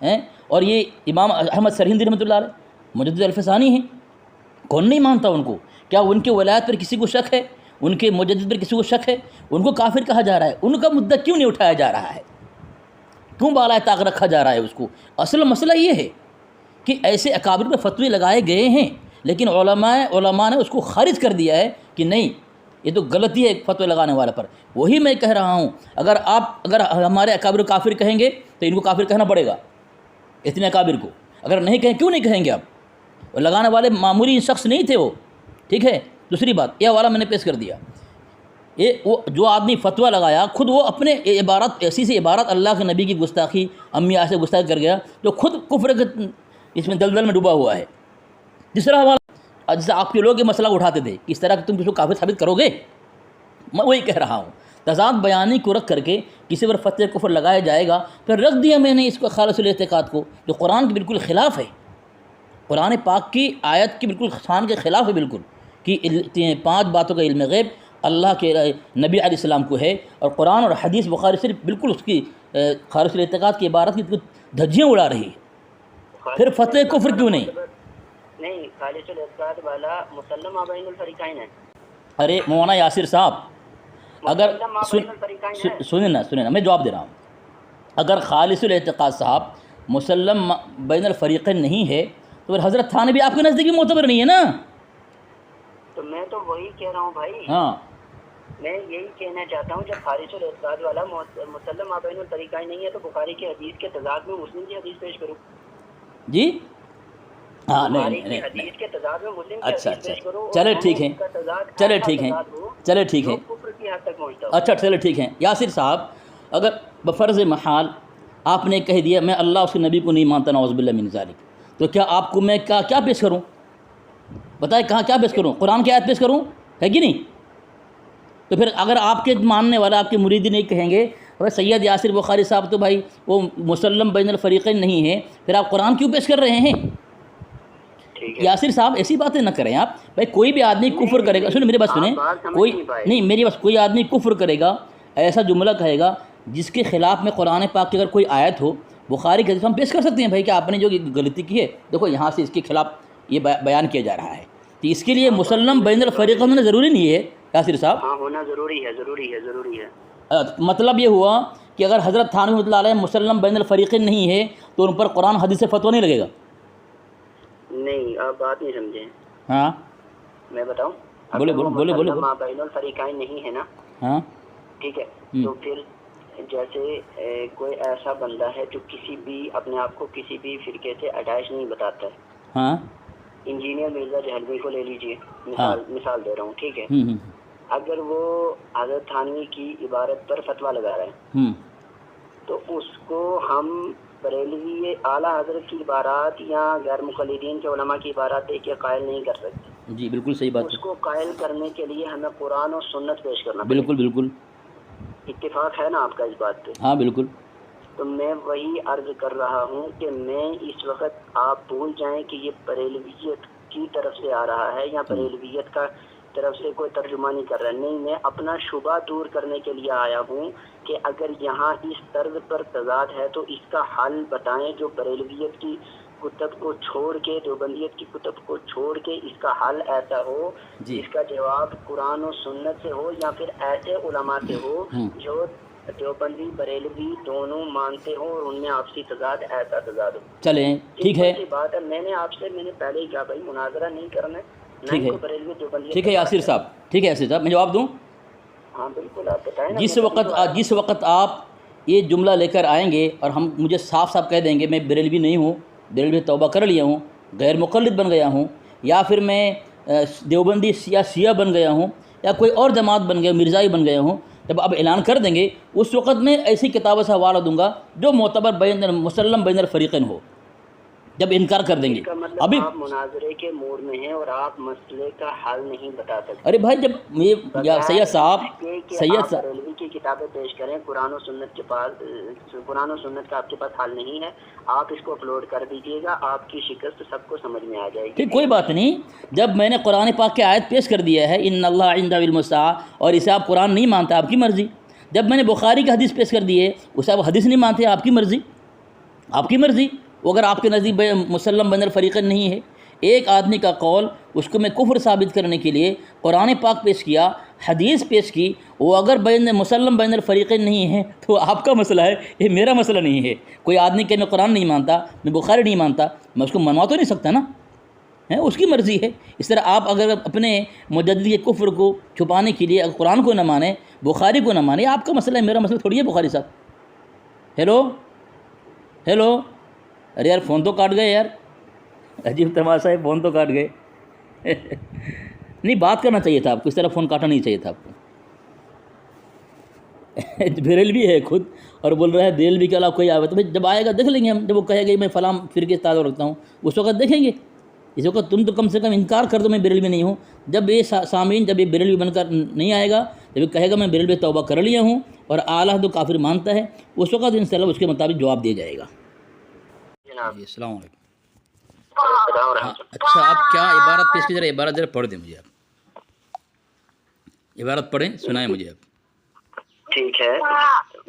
ہیں، اور یہ امام احمد سرہندی رحمۃ اللہ علیہ مجدد الفسانی ہیں، کون نہیں مانتا ان کو؟ کیا ان کے ولایت پر کسی کو شک ہے؟ ان کے مجدد پر کسی کو شک ہے؟ ان کو کافر کہا جا رہا ہے، ان کا مدعا کیوں نہیں اٹھایا جا رہا ہے؟ کیوں بالائے طاق رکھا جا رہا ہے اس کو؟ اصل مسئلہ یہ ہے کہ ایسے اکابر پر فتوے لگائے گئے ہیں، لیکن علماء نے اس کو خارج کر دیا ہے کہ نہیں، یہ تو غلطی ہے فتوے لگانے والے پر۔ وہی میں کہہ رہا ہوں، اگر ہمارے اکابر کو کافر کہیں گے تو ان کو کافر کہنا پڑے گا، اتنے اکابر کو۔ اگر نہیں کہیں، کیوں نہیں کہیں گے آپ؟ لگانے والے معمولی شخص نہیں تھے وہ، ٹھیک ہے۔ دوسری بات، یہ حوالہ میں نے پیش کر دیا، وہ جو آدمی فتویٰ لگایا خود وہ اپنے عبارت، ایسی سی عبارت اللہ کے نبی کی گستاخی، امی آیت سے گستاخی کر گیا، جو خود کفر کے اس میں دلدل میں ڈوبا ہوا ہے۔ تیسرا حوالہ، جیسے آپ کے لوگ یہ مسئلہ اٹھاتے تھے کہ اس طرح کہ تم کسی کو کافر ثابت کرو گے، میں وہی کہہ رہا ہوں، تضاد بیانی کو رکھ کر کے کسی پر فتوی کفر لگایا جائے گا۔ پھر رکھ دیا میں نے اس کو خالص الاعتقاد کو، جو قرآن کے بالکل خلاف ہے، قرآن پاک کی آیت کی بالکل شان کے خلاف ہے بالکل، کہ 5 باتوں کا علم غیب اللہ کے نبی علیہ السلام کو ہے، اور قرآن اور حدیث بخاری صرف بالکل اس کی خالص الاعتقاد کی عبارت کی دھجیاں اڑا رہی ہے۔ پھر فتوی کفر کیوں نہیں؟ خالص الاعتقاد والا مسلم بین الفریقین ہے۔ ارے مولانا یاسر صاحب، اگر سنیں نا میں جواب دے رہا ہوں. اگر خالص الاعتقاد صاحب مسلم بین الفریقین نہیں ہے تو پھر حضرت تھانوی آپ کے نزدیک بھی معتبر نہیں ہے نا. تو میں تو وہی کہہ رہا ہوں بھائی. ہاں میں یہی کہنا چاہتا ہوں جب خالص الاعتقاد والا مسلم بین الفریقین نہیں ہے تو بخاری کی حدیث کے تضاد میں مسلم کی حدیث پیش کروں. جی ہاں بخاری نہیں کی حدیث کے تضاد میں مسلم کی اچھا حدیث پیش کروں. چلے ٹھیک ہے چلے ٹھیک ہے چلے ٹھیک ہے کفر کی حد تک پہنچتا ہوں. اچھا چلے ٹھیک ہے. یاسر صاحب اگر بفرض محال آپ نے کہہ دیا میں اللہ اس کے نبی کو نہیں مانتا نعوذ باللہ من ذالک, تو کیا آپ کو میں کیا پیش کروں؟ بتائیں کہاں کیا پیش کروں؟ قرآن کی آیت پیش کروں ہے کہ نہیں؟ تو پھر اگر آپ کے ماننے والا آپ کے مرید نہیں کہیں گے بھائی سید یاسر بخاری صاحب تو بھائی وہ مسلم بین الفریقین نہیں ہے, پھر آپ قرآن کیوں پیش کر رہے ہیں؟ یاسر صاحب ایسی باتیں نہ کریں آپ. بھائی کوئی بھی آدمی کفر کرے گا, سنیں میری بات سنیں, کوئی نہیں میری بات, کوئی آدمی کفر کرے گا ایسا جملہ کہے گا جس کے خلاف میں قرآن پاک کی اگر کوئی آیت ہو بخاری کے حدیث ہم پیش کر سکتے ہیں بھائی کہ آپ نے جو غلطی کی ہے دیکھو یہاں سے اس کے خلاف یہ بیان کیا جا رہا ہے. تو اس کے لیے مسلم بین الفریقین ہونا ضروری نہیں ہے یاسر صاحب. ہاں ہونا ضروری ہے. مطلب یہ ہوا کہ اگر حضرت تھانوی رحمۃ اللہ علیہ مسلم بین الفریقین نہیں ہے تو ان پر قرآن حدیث سے فتویٰ نہیں لگے گا. نہیں آپ بات نہیں سمجھے. ہاں میں بتاؤں, بولے بین الفریقین نہیں ہے نا, ہاں ٹھیک ہے, تو پھر جیسے کوئی ایسا بندہ ہے جو کسی بھی اپنے آپ کو کسی بھی فرقے سے اٹیچ نہیں بتاتا ہے. ہاں انجینئر مرزا جہلوی کو لے لیجئے, مثال دے رہا ہوں, ٹھیک ہے. اگر وہ حضرت تھانوی کی عبارت پر فتویٰ لگا رہے ہیں تو اس کو ہم بریلوی اعلیٰ حضرت کی عبارات یا غیر مقلدین کے علماء کی عبارات دیکھ کے قائل نہیں کر سکتے. جی بالکل صحیح بات. اس کو قائل کرنے کے لیے ہمیں قرآن اور سنت پیش کرنا پڑے. بالکل اتفاق ہے نا آپ کا اس بات پہ؟ ہاں بالکل. تو میں وہی عرض کر رہا ہوں کہ میں اس وقت آپ بھول جائیں کہ یہ بریلویت کی طرف سے آ رہا ہے یا بریلویت کا طرف سے کوئی ترجمہ نہیں کر رہا. نہیں, میں اپنا شبہ دور کرنے کے لیے آیا ہوں کہ اگر یہاں اس طرز پر تضاد ہے تو اس کا حل بتائیں جو بریلویت کی کتب کو چھوڑ کے, دیوبندیت کی کتب کو چھوڑ کے اس کا حل ایسا ہو جس کا جواب قرآن و سنت سے ہو یا پھر ایسے علماء سے ہو جو دیوبندی بریلوی دونوں مانتے ہوں اور ان میں آپسی تضاد ایسا تضاد ہو. چلیں ٹھیک ہے, بات ہے. میں نے پہلے ہی کہا بھائی مناظرہ نہیں کرنا ہے. ٹھیک ہے یاسر صاحب, ٹھیک ہے یاسر صاحب, میں جواب دوں. ہاں بالکل, آپ بتائیں. جس وقت آپ یہ جملہ لے کر آئیں گے اور ہم مجھے صاف کہہ دیں گے میں بریلوی نہیں ہوں, بریلوی توبہ کر لیا ہوں, غیر مقلد بن گیا ہوں, یا پھر میں دیوبندی شیعہ بن گیا ہوں, یا کوئی اور جماعت بن گیا, مرزائی بن گیا ہوں, جب اب اعلان کر دیں گے اس وقت میں ایسی کتابوں سے حوالہ دوں گا جو معتبر مسلم بین الفریقین ہو. جب انکار کر دیں گے ابھی آپ مناظرے کے موڈ میں ہیں اور آپ مسئلے کا حل نہیں بتا سکتے. ارے بھائی جب سید صاحب بریلوی کی کتابیں پیش کریں, قرآن و سنت کا آپ کے پاس حل نہیں ہے, آپ اس کو اپلوڈ کر دیجیے گا, آپ کی شکست سب کو سمجھ میں آ جائے گی. ٹھیک, کوئی بات نہیں. جب میں نے قرآن پاک کی آیت پیش کر دیا ہے ان اللہ عند علم الساعہ اور اسے آپ قرآن نہیں مانتے آپ کی مرضی. جب میں نے بخاری کی حدیث پیش کر دی ہے اسے آپ حدیث نہیں مانتے آپ کی مرضی. وہ اگر آپ کے نزدیک مسلم بین الفریقین نہیں ہے, ایک آدمی کا قول اس کو میں کفر ثابت کرنے کے لیے قرآن پاک پیش کیا, حدیث پیش کی, وہ اگر مسلم بین الفریقین نہیں ہے تو آپ کا مسئلہ ہے, یہ میرا مسئلہ نہیں ہے. کوئی آدمی کہ میں قرآن نہیں مانتا, میں بخاری نہیں مانتا, میں اس کو منوا تو نہیں سکتا نا, ہے اس کی مرضی ہے. اس طرح آپ اگر اپنے مجدد کے کفر کو چھپانے کے لیے اگر قرآن کو نہ مانیں, بخاری کو نہ مانیں, آپ کا مسئلہ ہے, میرا مسئلہ تھوڑی ہے. بخاری صاحب ہیلو ارے یار فون تو کاٹ گئے یار, عجیب تماشا ہے, فون تو کاٹ گئے. نہیں بات کرنا چاہیے تھا آپ کو, اس طرح فون کاٹنا نہیں چاہیے تھا آپ کو. بریلوی ہے خود اور بول رہا ہے بریلوی کے علاوہ کوئی آئے تو جب آئے گا دیکھ لیں گے ہم. جب وہ کہے گا میں فلاں فرقے سے تعلق رکھتا ہوں اس وقت دیکھیں گے. اس وقت تم تو کم سے کم انکار کر دو میں بریلوی نہیں ہوں. جب یہ سامعین جب یہ بریلوی بن کر نہیں آئے گا, جب یہ کہے گا میں بریلوی توبہ کر لیا ہوں اور اعلیٰ تو کافر مانتا ہے, اس وقت انشاءاللہ اس کے مطابق جواب دیا جائے گا. جی السلام علیکم. اچھا آپ کیا عبارت پیش کی, ذرا عبارت ذرا پڑھ دیں مجھے, آپ عبارت پڑھیں سنائیں مجھے آپ. ٹھیک ہے,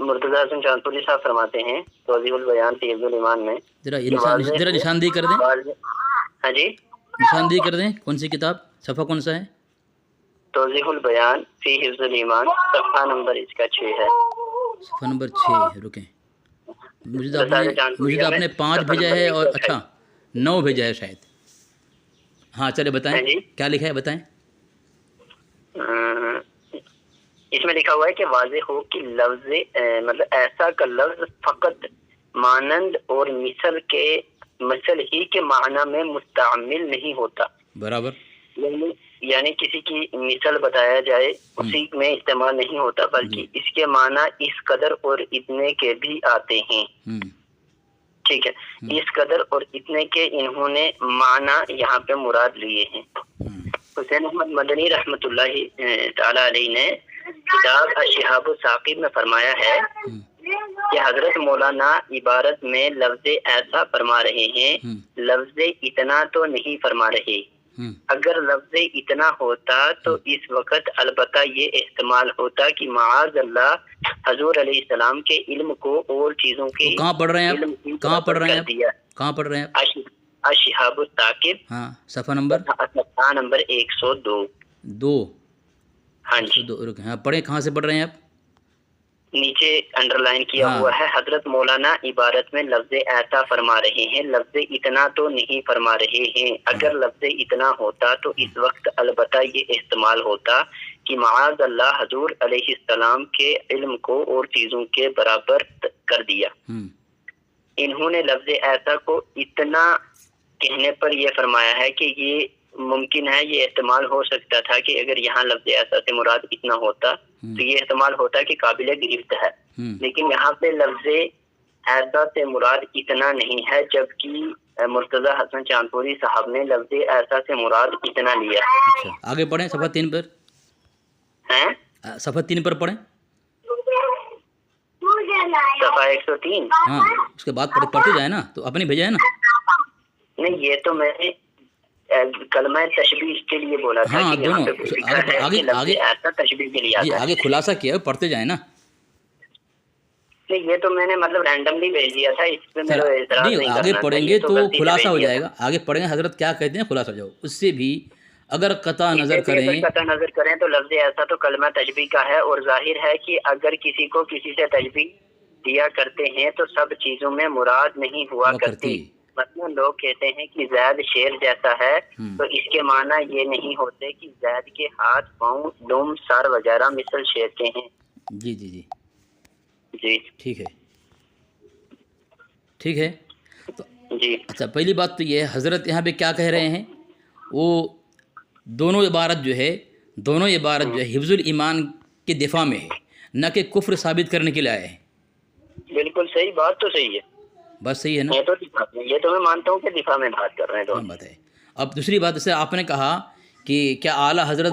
مرتضیٰ حسن چاندپوری صاحب فرماتے ہیں توضیح البیان فی حفظ الایمان میں, ذرا نشاندہی کر دیں. ہاں جی نشاندہی کر دیں, کون سی کتاب, صفحہ کون سا ہے؟ توضیح البیان فی حفظ الایمان، صفحہ نمبر اس کا 6 ہے، صفحہ نمبر 6 رکیں، مجھے تو آپ نے 5 بھیجا ہے اور اچھا 9 بھیجا ہے شاید. ہاں چلے بتائیں کیا لکھا ہے بتائیں. اس میں لکھا ہوا ہے کہ واضح ہو کہ لفظ مطلب ایسا کا لفظ فقط مانند اور مثل ہی کے معنی میں مستعمل نہیں ہوتا. برابر. یعنی کسی کی مثل بتایا جائے اسی میں استعمال نہیں ہوتا، بلکہ اس کے معنی اس قدر اور اتنے کے بھی آتے ہیں. ٹھیک ہے، اس قدر اور اتنے کے انہوں نے معنی یہاں پہ مراد لیے ہیں. حسین احمد مدنی رحمۃ اللہ تعالی علیہ نے کتاب الشہاب الثاقب میں فرمایا ہے کہ حضرت مولانا عبارت میں لفظ ایسا فرما رہے ہیں، لفظ اتنا تو نہیں فرما رہے. اگر لفظ اتنا ہوتا تو اس وقت البتہ یہ احتمال ہوتا کہ معاذ اللہ حضور علیہ السلام کے علم کو اور چیزوں کے کہاں پڑھ رہے ہیں کہاں پڑھ رہے ہیں الشہاب الثاقب. ہاں صفحہ نمبر 102. ہاں جی ہاں پڑھیں، کہاں سے پڑھ رہے ہیں آپ؟ نیچے انڈر لائن کیا ہوا ہے، حضرت مولانا عبارت میں لفظ ایسا فرما رہے ہیں، لفظ اتنا تو نہیں فرما رہے ہیں. اگر لفظ اتنا ہوتا تو اس وقت البتہ یہ احتمال ہوتا کہ معاذ اللہ حضور علیہ السلام کے علم کو اور چیزوں کے برابر کر دیا. انہوں نے لفظ ایسا کو اتنا کہنے پر یہ فرمایا ہے کہ یہ ممکن ہے، یہ احتمال ہو سکتا تھا کہ اگر یہاں لفظ ایسا سے مراد اتنا ہوتا تو یہ احتمال ہوتا کہ قابل گرفت ہے. لیکن یہاں پہ لفظ ایسا سے مراد اتنا نہیں ہے، جبکہ مرتضی حسن چاندپوری صاحب نے لفظ ایسا سے مراد اتنا لیا. آگے پڑھیں صفحہ 3 پر. صفحہ 3 پر پڑھیں. صفحہ 103. ہاں اس کے بعد پڑھتے جائیں نا، تو اپنے بھیجا ہے نا. نہیں یہ تو میں نے کلمہ تشبیہ کے لیے بولا تھا. ہاں دونوں ایسا تشبیہ کے لیے آگے خلاصہ کیا، پڑھتے جائیں نا. یہ تو میں نے مطلب رینڈملی بھیج دیا تھا، اس پہ میرا اعتراض نہیں. آگے پڑھیں گے تو خلاصہ ہو جائے گا. آگے پڑھیں گے حضرت کیا کہتے ہیں، خلاصہ ہو جاؤ. اس سے بھی اگر قطع نظر کریں تو لفظ ایسا تو کلمہ تشبیہ کا ہے، اور ظاہر ہے کہ اگر کسی کو کسی سے تشبیہ دیا کرتے ہیں تو سب چیزوں میں مراد نہیں ہوا کرتی. مثلا لوگ کہتے ہیں کہ زید شیر جیسا ہے، تو اس کے معنی یہ نہیں ہوتے کہ زید کے ہاتھ پاؤں دم سر وغیرہ مثل شیر کے ہیں. جی جی جی جی ٹھیک ہے. تو جی اچھا پہلی بات تو یہ ہے حضرت یہاں پہ کیا کہہ رہے ہیں، وہ دونوں عبارت جو ہے حفظ الایمان کے دفاع میں ہے، نہ کہ کفر ثابت کرنے کے لیے آئے ہیں. بالکل صحیح بات، تو صحیح ہے، بس صحیح ہے نا. یہ تو میں مانتا ہوں کہ دفاع میں بات کر رہے ہیں. بات ہے. اب دوسری بات جیسے آپ نے کہا کہ کیا اعلیٰ حضرت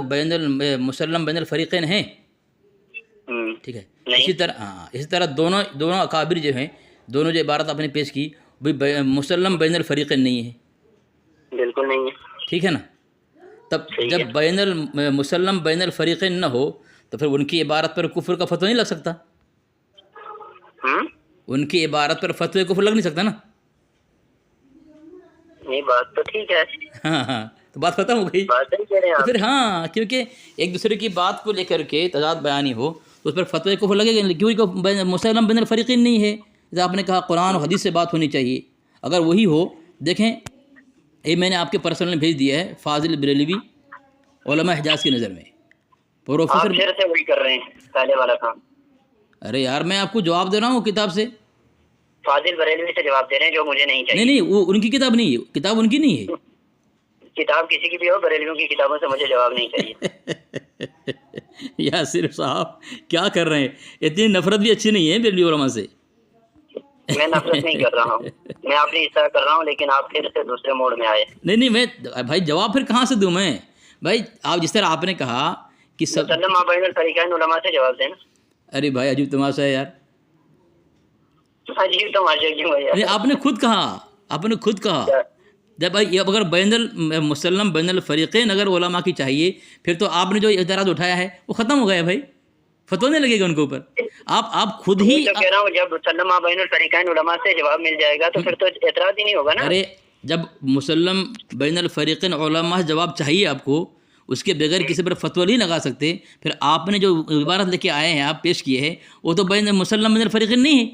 مسلم بین الفریقین ہیں. ٹھیک ہے، اسی طرح دونوں اکابر جو ہیں، دونوں جو عبارت آپ نے پیش کی مسلم بین الفریقین نہیں ہے. بالکل نہیں ہے. ٹھیک ہے نا. تب جب مسلم بین الفریقین نہ ہو تو پھر ان کی عبارت پر کفر کا فتویٰ نہیں لگ سکتا. ان کی عبارت پر فتوی کفر لگ نہیں سکتا نا. یہ بات تو ٹھیک ہے. ہاں تو بات ختم ہو گئی. تو پھر ہاں کیونکہ ایک دوسرے کی بات کو لے کر کے تضاد بیانی ہو تو اس پر فتوی کفر لگے گا، کیونکہ مسلم بین الفریقین نہیں ہے. جیسے آپ نے کہا قرآن و حدیث سے بات ہونی چاہیے. اگر وہی ہو، دیکھیں یہ میں نے آپ کے پرسنل بھیج دیا ہے، فاضل بریلوی علماء حجاز کی نظر میں پروفیسر. آپ پھر سے وہی کر رہے ہیں پہلے والا کام. ارے یار میں آپ کو جواب دے رہا ہوں کتاب سے. فاضل بریلوی سے جواب دے رہے ہیں جو مجھے نہیں چاہیے. نہیں وہ ان کی کتاب نہیں ہے، کتاب ان کی نہیں ہے. کتاب کسی کی بھی ہو، بریلویوں کی کتابوں سے مجھے جواب نہیں چاہیے. یاسر صاحب کیا کر رہے ہیں، اتنی نفرت بھی اچھی نہیں ہے بریلوی علماء سے. میں نفرت نہیں کر رہا ہوں، میں آپ نے اس طرح کر رہا ہوں، لیکن آپ پھر سے دوسرے موڈ میں آئے. نہیں میں بھائی جواب پھر کہاں سے دوں میں بھائی. آپ جس طرح آپ نے کہا کہ مسلم بین الفریقین علماء سے جواب دینا. ارے بھائی عجیب تماشا ہے یار. عجیب تماشا کیوں ہے یار؟ آپ نے خود کہا جب بھائی اگر مسلم بین الفریقین اگر علماء کی چاہیے پھر تو آپ نے جو اعتراض اٹھایا ہے وہ ختم ہو گیا بھائی، فتویٰ نہیں لگے گا ان کے اوپر. آپ خود ہی کہہ رہا ہوں جب مسلم بین الفریقین علماء سے جواب مل جائے گا تو پھر تو اعتراض ہی نہیں ہوگا نا. ارے جب مسلم بین الفریقین علماء سے جواب چاہیے آپ کو، اس کے بغیر کسی پر فتویٰ نہیں لگا سکتے، پھر آپ نے جو عبارت لے کے آئے ہیں، آپ پیش کیے ہیں، وہ تو بین مسلم بین الفریقین نہیں ہے.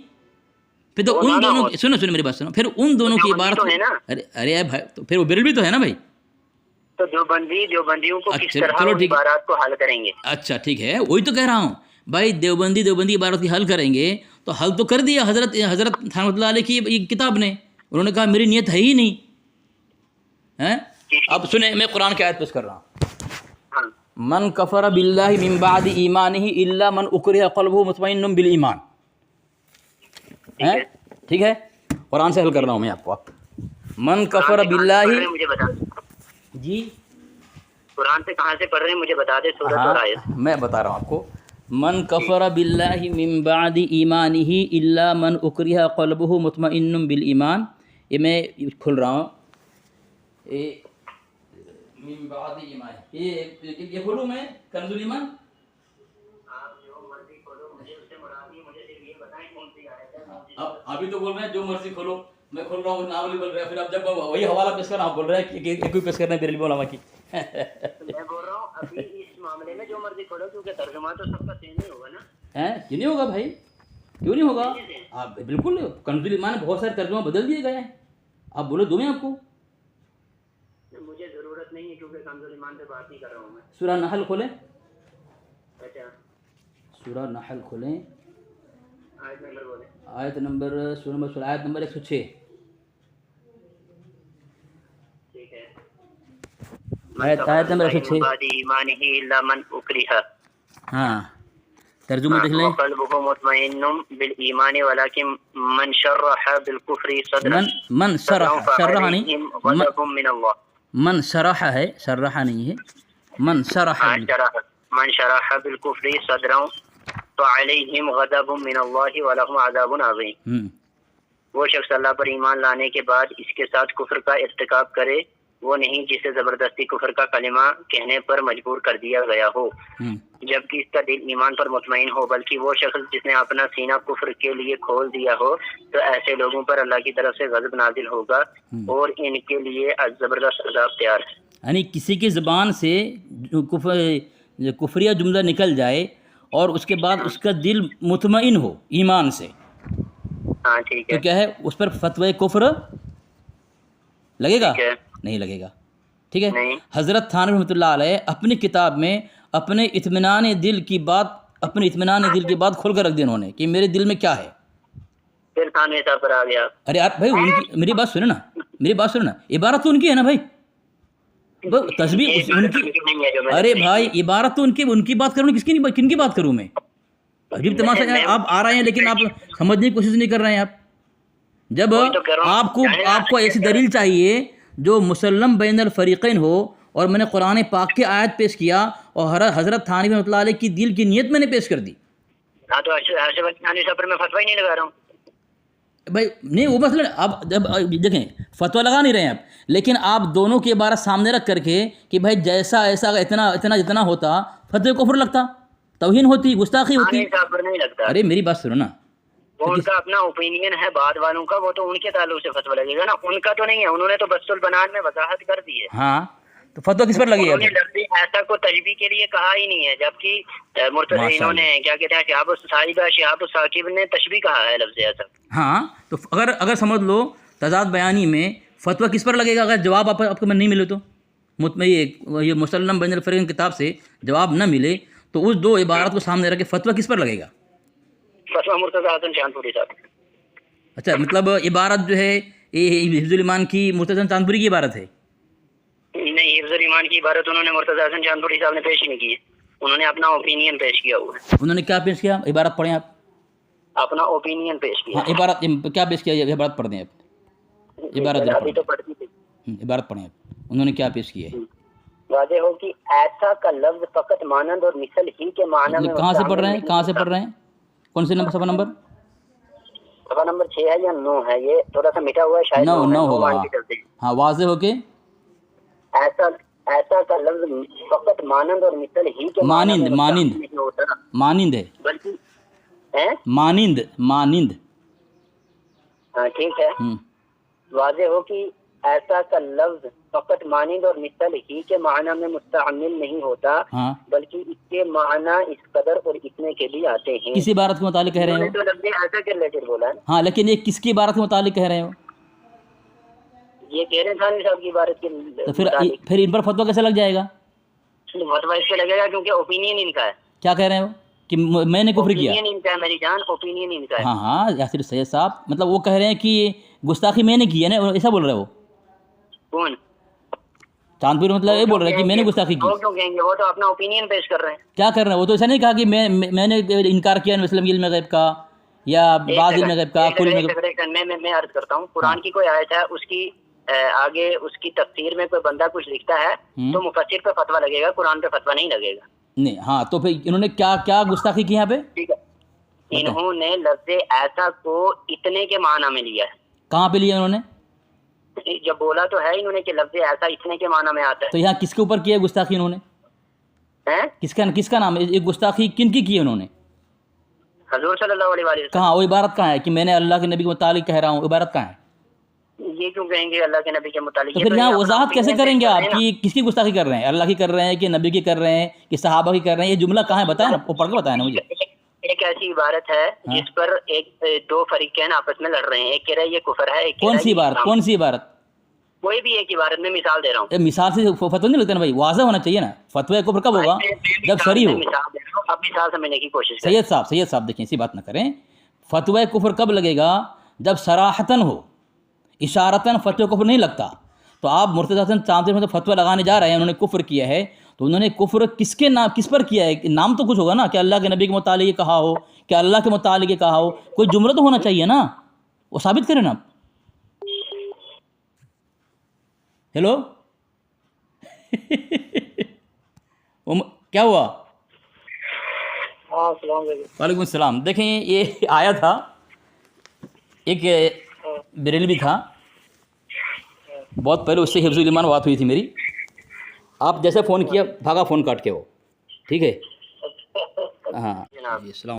پھر تو ان دونوں سنو میری بات سنو، پھر ان دونوں کی عبارت، ارے بھائی تو پھر وہ بریلوی تو ہے نا بھائی. تو دیوبندیوں کو کس طرح ان عبارات کو حل کریں گے؟ اچھا ٹھیک ہے، وہی تو کہہ رہا ہوں بھائی، دیوبندی عبارت کی حل کریں گے تو حل تو کر دیا حضرت رحمۃ اللہ علیہ کی کتاب نے. انہوں نے کہا میری نیت ہے ہی نہیں ہے. اب سنیں، میں قرآن کی آیت پیش کر رہا ہوں. من کفر باللہ من بعد ایمانہ الا من اکرہ قلبہ مطمئن بالایمان. ٹھیک ہے، قرآن سے حل کر رہا ہوں میں آپ کو. من کفر باللہ، مجھے بتا جی قرآن سے کہاں سے پڑھ رہے ہیں مجھے بتا دیں سورۃ اور آیت. میں بتا رہا ہوں آپ کو. من کفر باللہ من بعد ایمانہ الا من اکرہ قلبہ مطمئن بالایمان. یہ میں کھل رہا ہوں، من بعد ایمان، یہ کھولوں میں کنز الایمان. آپ جو مرضی کھولو، مجھے اس سے مراد نہیں، مجھے صرف یہ بتائیں کون سی آیت ہے. اب ابھی تو بول رہے ہیں جو مرضی کھولو، میں کھول رہا ہوں ناول بول رہے ہیں، پھر اب جب وہی حوالہ پیش کر رہا ہوں، آپ بول رہے ہیں کہ ایک ہی پیش کرنا ہے بریلوی علماء کی. میں بول رہا ہوں ابھی اس معاملے میں جو مرضی کھولو، کیونکہ ترجمہ تو سب کا سیم نہیں ہوگا نا. کیوں نہیں ہوگا بھائی، کیوں نہیں ہوگا؟ آپ بالکل کنز الایمان میں بہت سارے ترجمہ بدل دیے گئے ہیں. آپ بولو دوں میں آپ کو. مجھے ضرورت نہیں ہے کیونکہ کنز الایمان پہ بات نہیں کر رہا ہوں میں. سورہ نحل کھولیں. اچھا سورہ نحل کھولیں، آیت نمبر بولیں. آیت نمبر آیت نمبر 106. ٹھیک ہے، آیت نمبر 106. بعد ایمانہ الا من اکرہ، ہاں ترجمہ دیکھ لیں. وقلبہ مطمئن بالایمان ولکن من شرح بالکفر صدرا، من شرح نہیں، غضب من اللہ. من شرح ہے، شرح نہیں ہے، من شرح. من شرح بالکفر صدرا فعلیہم غضب من اللہ ولہم عذاب عظیم. وہ شخص اللہ پر ایمان لانے کے بعد اس کے ساتھ کفر کا ارتکاب کرے، وہ نہیں جسے زبردستی کفر کا کلمہ کہنے پر مجبور کر دیا گیا ہو جبکہ اس کا دل ایمان پر مطمئن ہو، بلکہ وہ شخص جس نے اپنا سینہ کفر کے لیے کھول دیا ہو، تو ایسے لوگوں پر اللہ کی طرف سے غضب نازل ہوگا اور ان کے لیے زبردست عذاب تیار ہے. یعنی کسی کی زبان سے کفریہ جملہ نکل جائے اور اس کے بعد اس کا دل مطمئن ہو ایمان سے، ہاں ٹھیک ہے، تو کیا ہے اس پر فتوی کفر لگے گا؟ نہیں لگے گا. ٹھیک ہے. حضرت تھانوی رحمۃ اللہ علیہ اپنی کتاب میں اپنے اطمینان دل کی بات کھول کر رکھ دی انہوں نے کہ میرے دل میں کیا ہے. پھر تھانوی صاحب پر آ گیا. ارے آپ بھائی ان کی میری بات سنیں نا، عبارت تو ان کی ہے نا بھائی، تسبیح ان کی. ارے بھائی عبارت تو ان کی بات کروں، کن کی بات کروں میں؟ عجیب تماشا ہے، آپ آ رہے ہیں لیکن آپ سمجھنے کی کوشش نہیں کر رہے ہیں. آپ جب آپ کو ایسی دلیل چاہیے جو مسلم بین الفریقین ہو، اور میں نے قرآن پاک کی آیت پیش کیا اور حضرت تھانوی رحمۃ اللہ علیہ کی دل کی نیت میں نے پیش کر دی. ہاں تو تھانوی صاحب پر میں فتوی نہیں لگا رہا ہوں بھائی. نہیں وہ مسئلہ آپ جب دیکھیں فتویٰ لگا نہیں رہے ہیں آپ، لیکن آپ دونوں کی عبارت سامنے رکھ کر کے کہ بھائی جیسا ایسا اتنا جتنا ہوتا فتوی کفر لگتا، توہین ہوتی، گستاخی ہوتی. ارے میری بات سنو نا، وہ ان کا اپنا اوپینین ہے بعد والوں کا، وہ تو ان کے تعلق سے فتویٰ لگے گا نا، ان کا تو نہیں ہے. انہوں نے تو بسط البنان میں وضاحت کر دی ہے. ہاں تو فتویٰ کس پر لگے گا؟ ایسا کو تجبیہ کے لیے کہا ہی نہیں ہے، جبکہ انہوں نے کیا کہتے ہیں شہاب الثاقب نے تشبیہ کہا ہے لفظ ایسا. ہاں تو اگر سمجھ لو تضاد بیانی میں فتویٰ کس پر لگے گا؟ اگر جواب آپ کو نہیں ملے تو یہ مسلم بین الفریقین کتاب سے جواب نہ ملے تو اس دو عبارت کو سامنے رکھ کے فتویٰ کس پر لگے گا؟ فتویٰ مرتضی حسن چاندپوری صاحب. اچھا مطلب عبارت جو ہے یہ حفظ الایمان کی مرتضی حسن چاندپوری کی عبارت ہے؟ نہیں، حفظ الایمان کی عبارت انہوں نے مرتضی حسن چاندپوری صاحب نے پیش نہیں کی ہے، انہوں نے اپنا اوپینین پیش کیا ہوا ہے. انہوں نے کیا پیش کیا؟ عبارت پڑھیں آپ. اپنا اوپینین پیش کیا. ہاں عبارت کیا پیش کیا؟ عبارت پڑھ دیں آپ. عبارت پڑھیں آپ. انہوں نے کیا پیش کیا ہے؟ واضح ہو کہ ایسا کا لفظ فقط مانند اور مثل ہی کے معنی میں. کہاں سے پڑھ رہے ہیں؟ کون سے صفحہ نمبر؟ صفحہ نمبر 6 ہے یا 9 ہے؟ یہ تھوڑا سا مٹا ہوا ہے شاید. 9 ہوگا. ہاں واضح ہو کے ایسا کا لفظ فقط مانند اور مثل ہی کے مانند ہے، بلکہ مانند. ہاں ٹھیک ہے. واضح ہو کہ ایسا کا لفظ فقط مانند اور مثل ہی کے معنی میں مستعمل نہیں ہوتا ہاں بلکہ اس کے معنی اس قدر اور اتنے کے بھی آتے ہیں. کس عبارت کے متعلق کہہ رہے انہوں ہیں نے وہ؟ تو لفظ ایسا کے ریلیٹڈ بولا ہے. ہاں لیکن یہ کس کی عبارت کے متعلق کہہ رہے ہیں وہ؟ یہ کہہ رہے ہیں تھانوی صاحب کی عبارت کے تو متعلق. پھر ان پر فتویٰ کیسے لگ جائے گا؟ فتویٰ اس سے لگے گا کیونکہ اوپینین ان کا ہے. کیا کہہ رہے ہیں وہ کہ میں نے کفر کیا؟ اوپینین ان کا ہے میری جان, اوپینین ان کا ہے. ہاں ہاں یاسر سید صاحب مطلب وہ کہہ رہے ہیں کہ گستاخی میں نے کی ہے نا, ایسا بول رہے وہ کون چاندپور مطلب یہ بول رہے ہیں کہ میں نے گستاخی کی. وہ کیوں کہیں گے, وہ تو اپنا اوپینین پیش کر رہے ہیں. کیا کر رہے ہیں وہ؟ تو ایسا نہیں کہا کہ میں نے انکار کیا نبی وسلم علم غیب کا یا بعض علم غیب کا کل علم غیب. میں عرض کرتا ہوں, قرآن کی کوئی آیت ہے, اس کی آگے اس کی تفسیر میں کوئی بندہ کچھ لکھتا ہے تو مفسر پہ فتویٰ لگے گا, قرآن پہ فتویٰ نہیں لگے گا. نہیں ہاں تو پھر انہوں نے کیا گستاخی کی یہاں پہ؟ ٹھیک ہے, انہوں نے لفظ ایسا کو اتنے کے معنی میں لیا ہے. کہاں پہ لیا انہوں نے؟ جب بولا تو ہے انہوں نے کہ لفظ ایسا اتنے کے معنی میں آتا تو یہاں کس کے اوپر کیا ہے گستاخی انہوں نے؟ ہے. کس کا نام ہے یہ گستاخی کن کی ہے انہوں نے؟ حضور صلی اللہ علیہ وسلم. کہاں وہ عبارت کہاں ہے کہ میں نے اللہ کے نبی کے متعلق کہہ رہا ہوں؟ عبارت کہاں ہے؟ یہ کیوں کہیں گے اللہ کے نبی کے متعلق؟ تو پھر یہاں وضاحت کیسے کریں گے آپ کہ کس کی گستاخی کر رہے ہیں؟ اللہ کی کر رہے ہیں کہ نبی کی کر رہے ہیں کہ صحابہ کی کر رہے ہیں؟ یہ جملہ کہاں ہے بتائیں نا, وہ پڑھ کے بتائیں نا مجھے. ایک ایسی عبارت ہے جس پر دو فریقین آپس میں لڑ رہے ہیں, ایک کہہ رہا ہے یہ کفر ہے, ایک کون سی عبارت؟ کون سی عبارت؟ کوئی بھی ایک عبارت میں مثال دے رہا ہوں. مثال سے فتویٰ نہیں لگتا نا بھائی, واضح ہونا چاہیے نا. فتویٰ کفر کب ہوگا؟ جب صریح ہو. اب مثال سمجھنے کی کوشش کریں. سید صاحب دیکھیں ایسی بات نہ کریں. فتویٰ کفر کب لگے گا؟ جب صراحتاً ہو, اشارتاً فتویٰ کفر نہیں لگتا. تو آپ مرتضیٰ حسن چاندپور میں تو فتویٰ لگانے جا رہے ہیں, انہوں نے کفر کیا ہے, تو انہوں نے کفر کس پر کیا ہے؟ نام تو کچھ ہوگا نا, کہ اللہ کے نبی کے متعلق یہ کہا ہو, کہ اللہ کے متعلق یہ کہا ہو, کوئی جملہ تو ہونا چاہیے نا, وہ ثابت کریں نا. ہیلو کیا ہوا؟ وعلیکم السلام. دیکھیں یہ آیا تھا, ایک بریلوی تھا, بہت پہلے اس سے حفظ الایمان بات ہوئی تھی میری. آپ جیسے فون کیا بھاگا فون کاٹ کے وہ, ٹھیک ہے. ہاں السلام